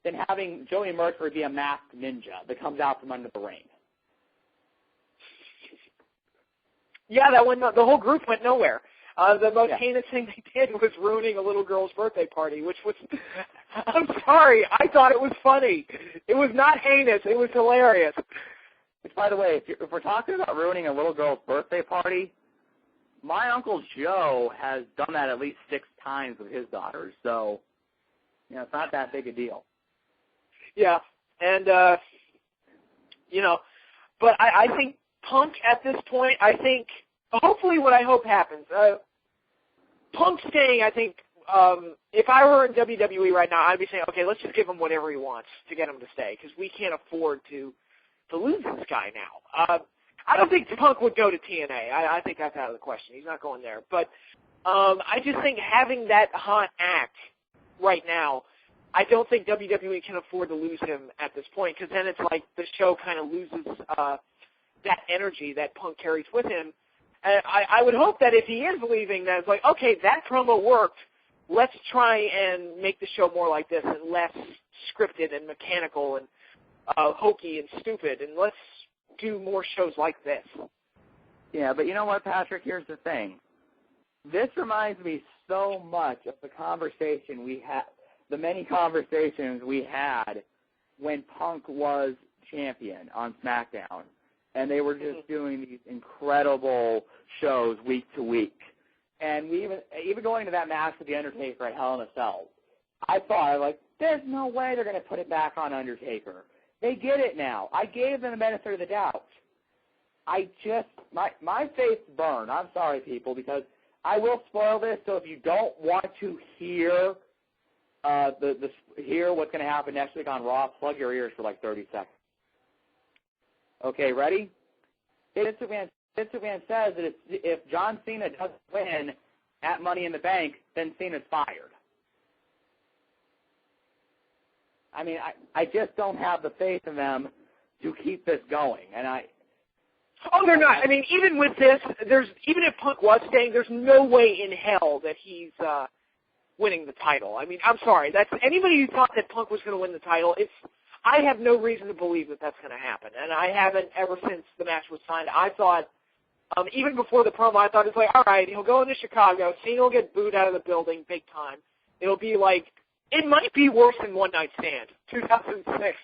than having Joey Mercury be a masked ninja that comes out from under the ring. Yeah, the whole group went nowhere. The most heinous thing they did was ruining a little girl's birthday party, which was, I'm sorry, I thought it was funny. It was not heinous. It was hilarious. Which, by the way, if we're talking about ruining a little girl's birthday party, my Uncle Joe has done that at least 6 times with his daughters, so, it's not that big a deal. Yeah, and, but I think Punk at this point, hopefully what I hope happens, Punk staying, I think, if I were in WWE right now, I'd be saying, okay, let's just give him whatever he wants to get him to stay, because we can't afford to lose this guy now. I don't think Punk would go to TNA. I think that's out of the question. He's not going there. But I just think having that hot act right now, I don't think WWE can afford to lose him at this point, because then it's like the show kind of loses that energy that Punk carries with him. And I would hope that if he is leaving, that it's like, okay, that promo worked. Let's try and make the show more like this and less scripted and mechanical and hokey and stupid, and let's do more shows like this. Yeah, but you know what, Patrick? Here's the thing. This reminds me so much of the conversation we had, the many conversations we had when Punk was champion on SmackDown, and they were just doing these incredible shows week to week. And we even going to that match with The Undertaker at Hell in a Cell, I thought, there's no way they're going to put it back on Undertaker. They get it now. I gave them the benefit of the doubt. My faith's burned. I'm sorry, people, because I will spoil this, so if you don't want to hear hear what's going to happen next week on Raw, plug your ears for 30 seconds. Okay, ready? Vince McMahon says that if John Cena doesn't win at Money in the Bank, then Cena's fired. I mean, I just don't have the faith in them to keep this going. And they're not. I mean, even with this, even if Punk was staying, there's no way in hell that he's winning the title. I mean, I'm sorry. That's anybody who thought that Punk was going to win the title. I have no reason to believe that that's going to happen, and I haven't ever since the match was signed. I thought, even before the promo, I thought it's all right, he'll go into Chicago, Cena will get booed out of the building big time. It'll be it might be worse than One Night Stand, 2006,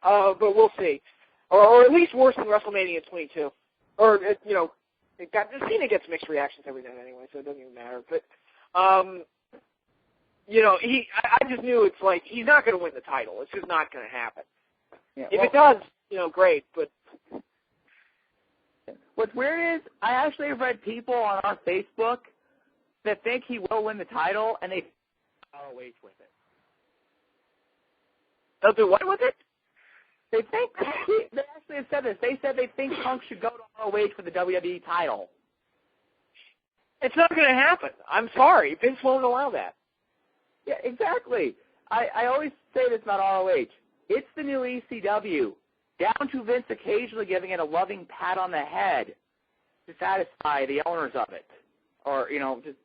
but we'll see. Or at least worse than WrestleMania 22. Or, Cena gets mixed reactions every night anyway, so it doesn't even matter. But, I just knew it's he's not going to win the title. It's just not going to happen. Yeah, if it does, great, but... What's weird is I actually have read people on our Facebook that think he will win the title, and they ROH with it. They'll do what with it? They actually have said this. They said they think Punk should go to ROH for the WWE title. It's not going to happen. I'm sorry. Vince won't allow that. Yeah, exactly. I always say this about ROH. It's the new ECW, down to Vince occasionally giving it a loving pat on the head to satisfy the owners of it. Or, just,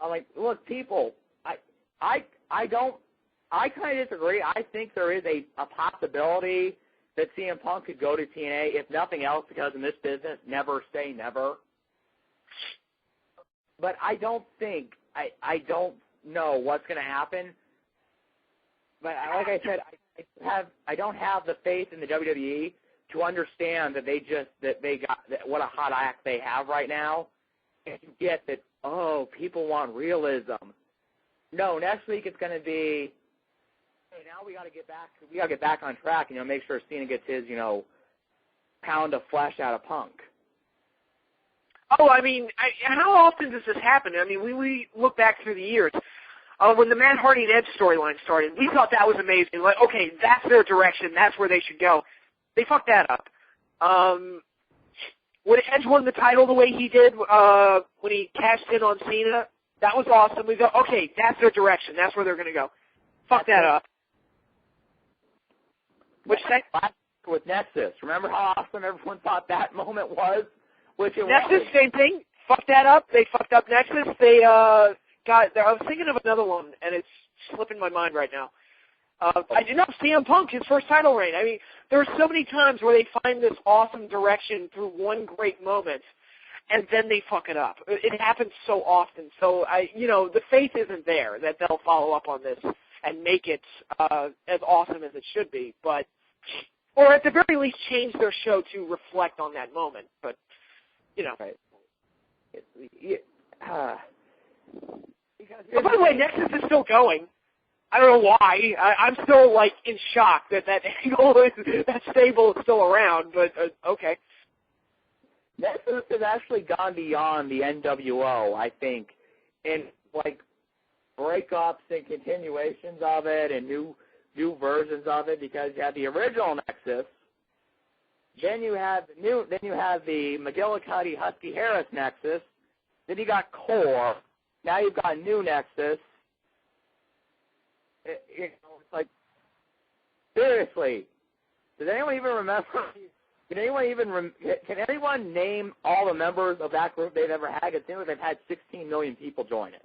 I'm like, look, people, I kind of disagree. I think there is a possibility that CM Punk could go to TNA, if nothing else, because in this business, never say never. But I don't know what's going to happen. But like I said, I don't have the faith in the WWE to understand that what a hot act they have right now, and to get that, people want realism. No, next week it's going to be, hey, now we got to get back on track and make sure Cena gets his pound of flesh out of Punk. Oh, I mean, how often does this happen? I mean, we look back through the years. When the Matt Hardy and Edge storyline started, we thought that was amazing. Like, okay, that's their direction. That's where they should go. They fucked that up. When Edge won the title the way he did when he cashed in on Cena, that was awesome. We go, okay, that's their direction. That's where they're going to go. Fuck that up. Which with Nexus. Remember how awesome everyone thought that moment was? Nexus, same thing. Fuck that up. They fucked up Nexus. They I was thinking of another one, and it's slipping my mind right now. I did not CM Punk, his first title reign. I mean, there are so many times where they find this awesome direction through one great moment, and then they fuck it up. It happens so often. So, the faith isn't there that they'll follow up on this and make it as awesome as it should be. Or at the very least, change their show to reflect on that moment. But, Right. Oh, by the way, Nexus is still going. I don't know why. I'm still, in shock that angle, that stable is still around, but okay. Nexus has actually gone beyond the NWO, I think, in, breakups and continuations of it and new versions of it, because you have the original Nexus, then you have the McGillicuddy Husky Harris Nexus, then you got Core, now you've got new Nexus. It's like, seriously, does anyone even remember? Can anyone name all the members of that group they've ever had? It seems like they've had 16 million people join it.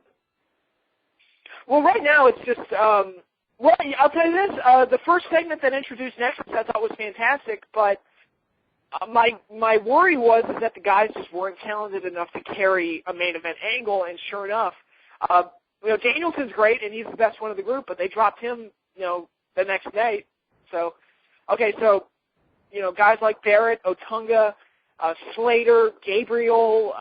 Well, right now it's just, I'll tell you this, the first segment that introduced Nexus I thought was fantastic, but my worry was that the guys just weren't talented enough to carry a main event angle, and sure enough, Danielson's great, and he's the best one of the group, but they dropped him, the next day. So, guys like Barrett, Otunga, Slater, Gabriel,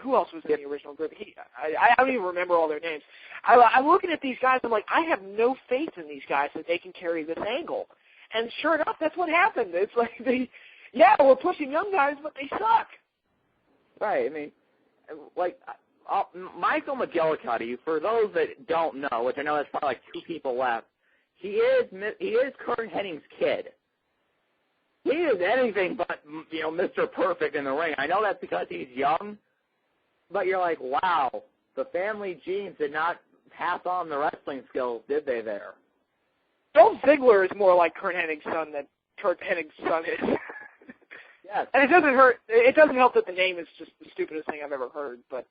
who else was in the original group? I don't even remember all their names. I'm looking at these guys, I'm like, I have no faith in these guys that they can carry this angle. And sure enough, that's what happened. It's like, we're pushing young guys, but they suck. Right, I mean, Michael McGillicuddy, for those that don't know, which I know there's probably 2 people left, he is Kurt Hennig's kid. He is anything but, Mr. Perfect in the ring. I know that's because he's young, but you're like, wow, the family genes did not pass on the wrestling skills, did they there? Dolph Ziggler is more like Kurt Hennig's son than Kurt Hennig's son is. Yes. And it doesn't help that the name is just the stupidest thing I've ever heard, but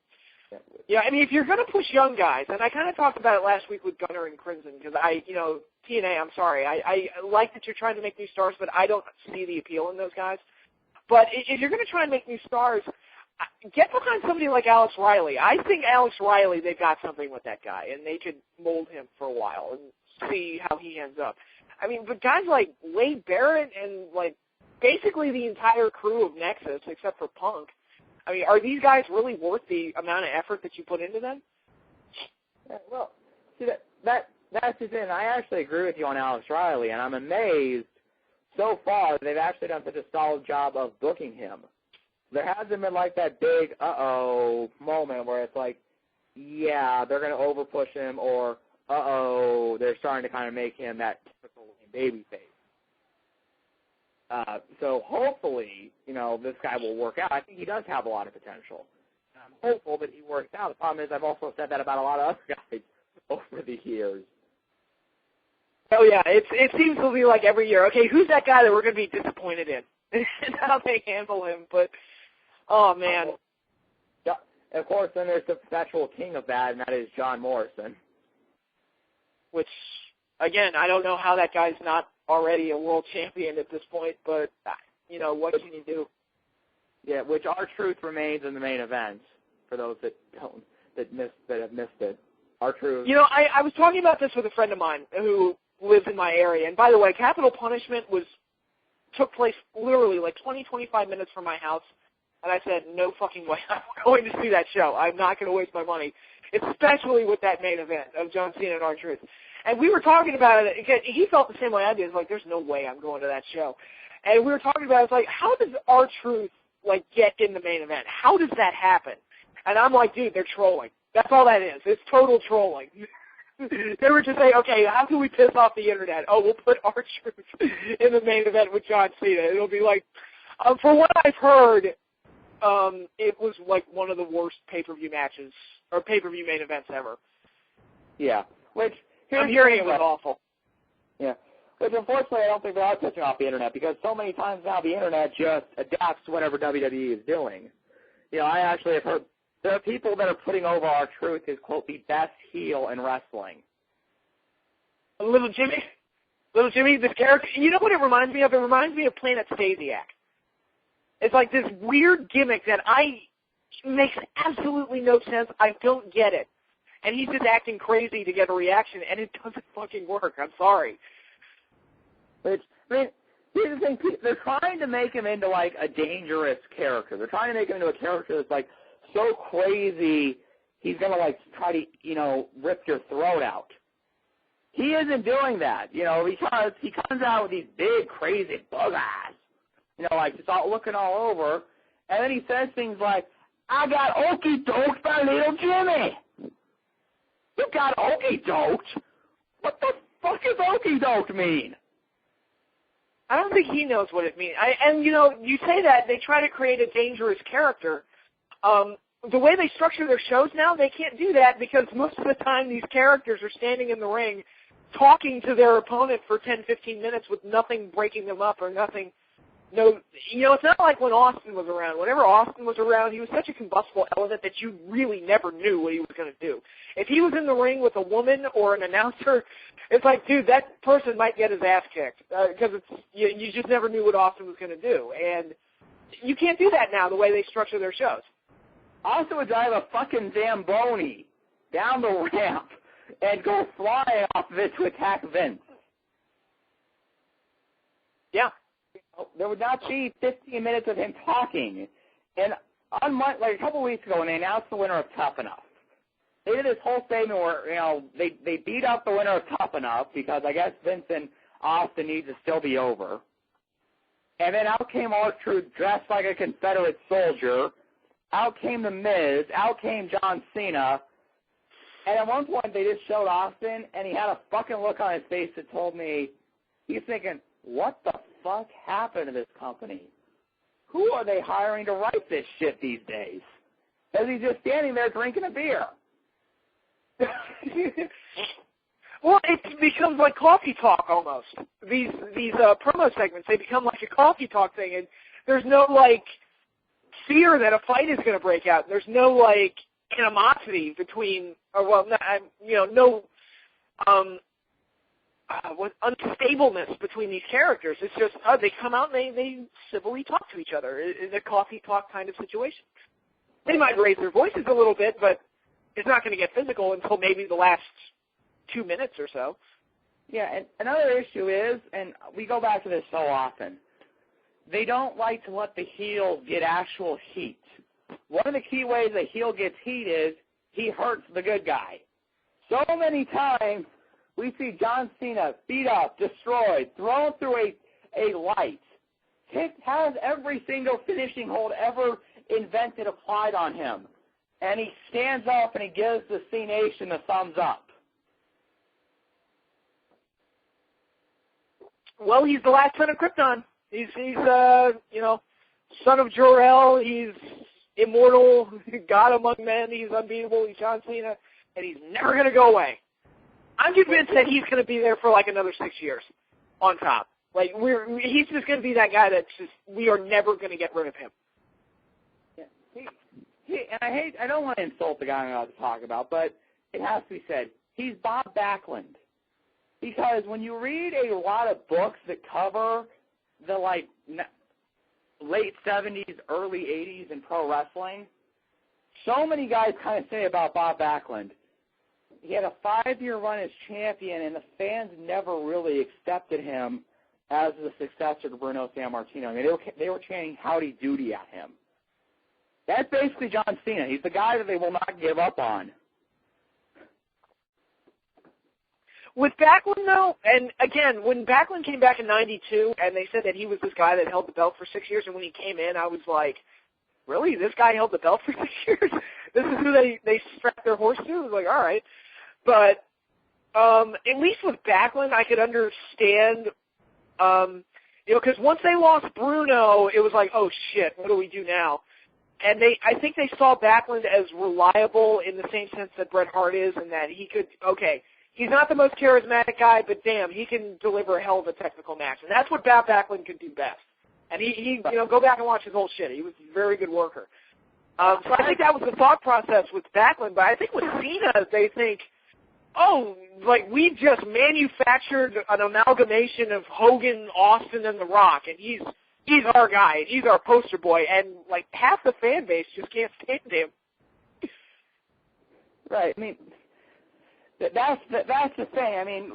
yeah, I mean, if you're going to push young guys, and I kind of talked about it last week with Gunner and Crimson, because TNA, I'm sorry, I like that you're trying to make new stars, but I don't see the appeal in those guys. But if you're going to try and make new stars, get behind somebody like Alex Riley. I think Alex Riley, they've got something with that guy, and they could mold him for a while and see how he ends up. I mean, but guys like Wade Barrett and, basically the entire crew of Nexus, except for Punk, I mean, are these guys really worth the amount of effort that you put into them? Yeah, well, see, that's just it. I actually agree with you on Alex Riley, and I'm amazed so far, they've actually done such a solid job of booking him. There hasn't been like that big uh-oh moment where it's like, yeah, they're going to overpush him, or uh-oh, they're starting to kind of make him that typical baby face. So hopefully, this guy will work out. I think he does have a lot of potential. I'm hopeful that he works out. The problem is I've also said that about a lot of other guys over the years. Oh, yeah, it seems to be like every year, okay, who's that guy that we're going to be disappointed in? And how they handle him, but, oh, man. Yeah, and of course, then there's the perpetual king of that, and that is John Morrison. Which, again, I don't know how that guy's not already a world champion at this point, but, what can you do? Yeah, which R-Truth remains in the main event, for those that have missed it. R-Truth. I was talking about this with a friend of mine who lives in my area, and by the way, Capital Punishment took place literally like 20, 25 minutes from my house, and I said, no fucking way, I'm going to see that show. I'm not going to waste my money, especially with that main event of John Cena and R-Truth. And we were talking about it, again, he felt the same way I did. It's like, there's no way I'm going to that show. And we were talking about it, it's like, how does R-Truth, get in the main event? How does that happen? And I'm like, dude, they're trolling. That's all that is. It's total trolling. They were just saying, okay, how can we piss off the internet? Oh, we'll put R-Truth in the main event with John Cena. It'll be like, for what I've heard, it was like one of the worst pay-per-view matches, or pay-per-view main events ever. Yeah, which... I'm hearing it was awful. Yeah, which unfortunately I don't think they are pissing off the internet, because so many times now the internet just adapts to whatever WWE is doing. I actually have heard there are people that are putting over R-Truth as, quote, the best heel in wrestling. Little Jimmy, this character, you know what it reminds me of? It reminds me of Planet Stasiak. It's like this weird gimmick that makes absolutely no sense. I don't get it. And he's just acting crazy to get a reaction, and it doesn't fucking work. I'm sorry. Here's the thing. They're trying to make him into, a dangerous character. They're trying to make him into a character that's, so crazy he's going to, try to, rip your throat out. He isn't doing that, because he comes out with these big, crazy bug eyes, just all looking all over, and then he says things like, I got okey-doked by little Jimmy. You got okey-doked? What the fuck does okey-doked mean? I don't think he knows what it means. You say that, they try to create a dangerous character. The way they structure their shows now, they can't do that because most of the time these characters are standing in the ring talking to their opponent for 10, 15 minutes with nothing breaking them up or nothing. No, it's not like when Austin was around. Whenever Austin was around, he was such a combustible element that you really never knew what he was going to do. If he was in the ring with a woman or an announcer, it's like, dude, that person might get his ass kicked because you just never knew what Austin was going to do. And you can't do that now the way they structure their shows. Austin would drive a fucking Zamboni down the ramp and go flying off of it to attack Vince. Yeah. There would not be 15 minutes of him talking. And on a couple weeks ago when they announced the winner of Tough Enough, they did this whole statement where, they beat up the winner of Tough Enough because I guess Vince and Austin need to still be over. And then out came R-Truth dressed like a Confederate soldier. Out came The Miz. Out came John Cena. And at one point they just showed Austin, and he had a fucking look on his face that told me, he's thinking, what the fuck happened to this company? Who are they hiring to write this shit these days? As he's just standing there drinking a beer. Well, it becomes like coffee talk almost. These promo segments, they become like a coffee talk thing, and there's no fear that a fight is going to break out. There's no animosity between, no unstableness between these characters. It's just they come out and they civilly talk to each other. It's a coffee talk kind of situation. They might raise their voices a little bit, but it's not going to get physical until maybe the last 2 minutes or so. Yeah, and another issue is, and we go back to this so often, they don't like to let the heel get actual heat. One of the key ways a heel gets heat is he hurts the good guy. So many times we see John Cena beat up, destroyed, thrown through a light. Has every single finishing hold ever invented applied on him. And he stands up and he gives the C Nation the thumbs up. Well, he's the last son of Krypton. He's son of Jor-El. He's immortal, God among men. He's unbeatable. He's John Cena, and he's never going to go away. I'm convinced that he's going to be there for like another 6 years on top. Like he's just going to be that guy that we are never going to get rid of him. Yeah. And I don't want to insult the guy I'm about to talk about, but it has to be said, he's Bob Backlund. Because when you read a lot of books that cover the late 70s, early 80s in pro wrestling, so many guys kind of say about Bob Backlund, he had a 5-year run as champion, and the fans never really accepted him as the successor to Bruno Sammartino. I mean, they were chanting howdy doody at him. That's basically John Cena. He's the guy that they will not give up on. With Backlund, though, and again, when Backlund came back in '92, and they said that he was this guy that held the belt for 6 years, and when he came in, I was like, really? This guy held the belt for 6 years? This is who they strapped their horse to? I was like, all right. But at least with Backlund, I could understand, because once they lost Bruno, it was like, oh, shit, what do we do now? And I think they saw Backlund as reliable in the same sense that Bret Hart is, and that he could, okay, he's not the most charismatic guy, but damn, he can deliver a hell of a technical match. And that's what Bob Backlund could do best. And he go back and watch his old shit. He was a very good worker. So I think that was the thought process with Backlund. But I think with Cena, they think, oh, like we just manufactured an amalgamation of Hogan, Austin, and The Rock, and he's our guy, and he's our poster boy. And like half the fan base just can't stand him. Right. I mean, that's the thing. I mean,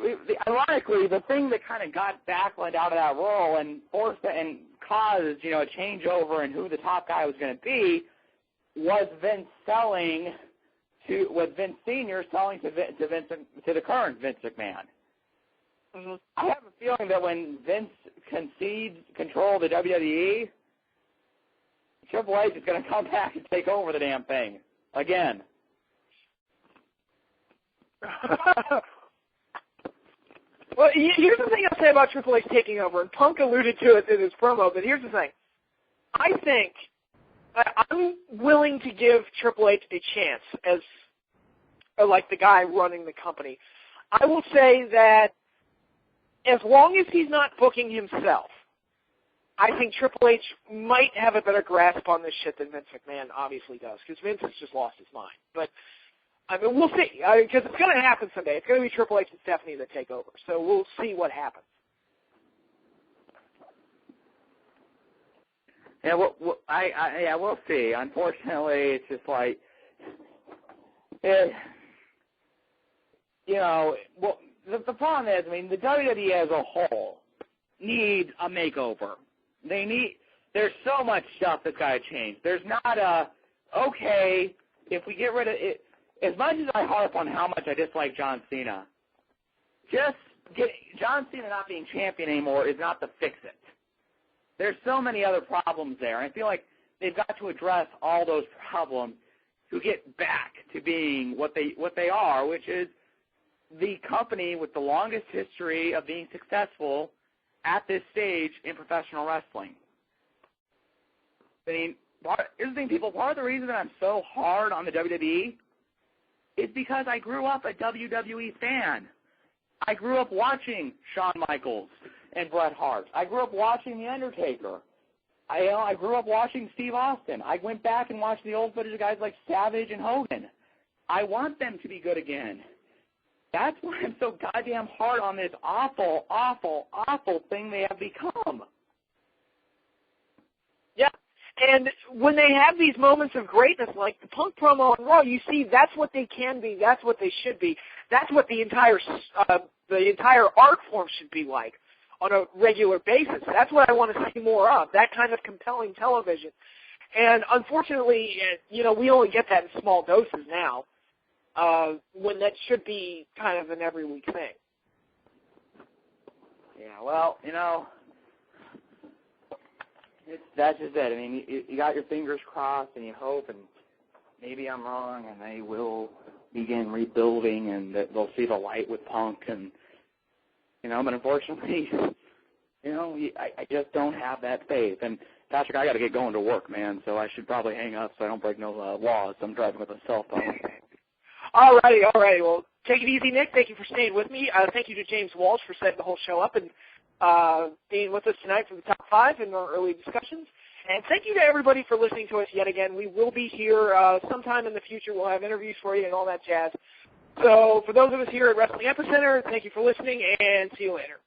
ironically, the thing that kind of got Backlund out of that role and forced it and caused a changeover in who the top guy was going to be was Vince Senior selling to the current Vince McMahon. Mm-hmm. I have a feeling that when Vince concedes control of the WWE, Triple H is going to come back and take over the damn thing again. Well, here's the thing I'll say about Triple H taking over, and Punk alluded to it in his promo, but here's the thing. I think I'm willing to give Triple H a chance as like the guy running the company. I will say that as long as he's not booking himself, I think Triple H might have a better grasp on this shit than Vince McMahon obviously does, because Vince has just lost his mind. But I mean, we'll see, because it's going to happen someday. It's going to be Triple H and Stephanie that take over, so we'll see what happens. Yeah, we'll see. Unfortunately, it's just like, the problem is, I mean, the WWE as a whole needs a makeover. There's so much stuff that's got to change. There's not okay, if we get rid of it. As much as I harp on how much I dislike John Cena, John Cena not being champion anymore is not the fix-it. There's so many other problems there, and I feel like they've got to address all those problems to get back to being what they are, which is the company with the longest history of being successful at this stage in professional wrestling. I mean, here's the thing, people. Part of the reason that I'm so hard on the WWE is because I grew up a WWE fan. I grew up watching Shawn Michaels and Bret Hart. I grew up watching The Undertaker. I grew up watching Steve Austin. I went back and watched the old footage of guys like Savage and Hogan. I want them to be good again. That's why I'm so goddamn hard on this awful, awful, awful thing they have become. Yeah. And when they have these moments of greatness, like the Punk promo on Raw, you see that's what they can be. That's what they should be. That's what the entire art form should be like on a regular basis. That's what I want to see more of, that kind of compelling television. And unfortunately, we only get that in small doses now, when that should be kind of an every week thing. Yeah, well, That's just it. I mean, you got your fingers crossed and you hope, and maybe I'm wrong, and they will begin rebuilding, and they'll see the light with Punk, and but unfortunately, I just don't have that faith. And Patrick, I got to get going to work, man, so I should probably hang up so I don't break no laws. I'm driving with a cell phone. All righty. Well, take it easy, Nick. Thank you for staying with me. Thank you to James Walsh for setting the whole show up and being with us tonight for the top 5 in our early discussions. And thank you to everybody for listening to us yet again. We will be here sometime in the future. We'll have interviews for you and all that jazz. So for those of us here at Wrestling Epicenter, thank you for listening, and see you later.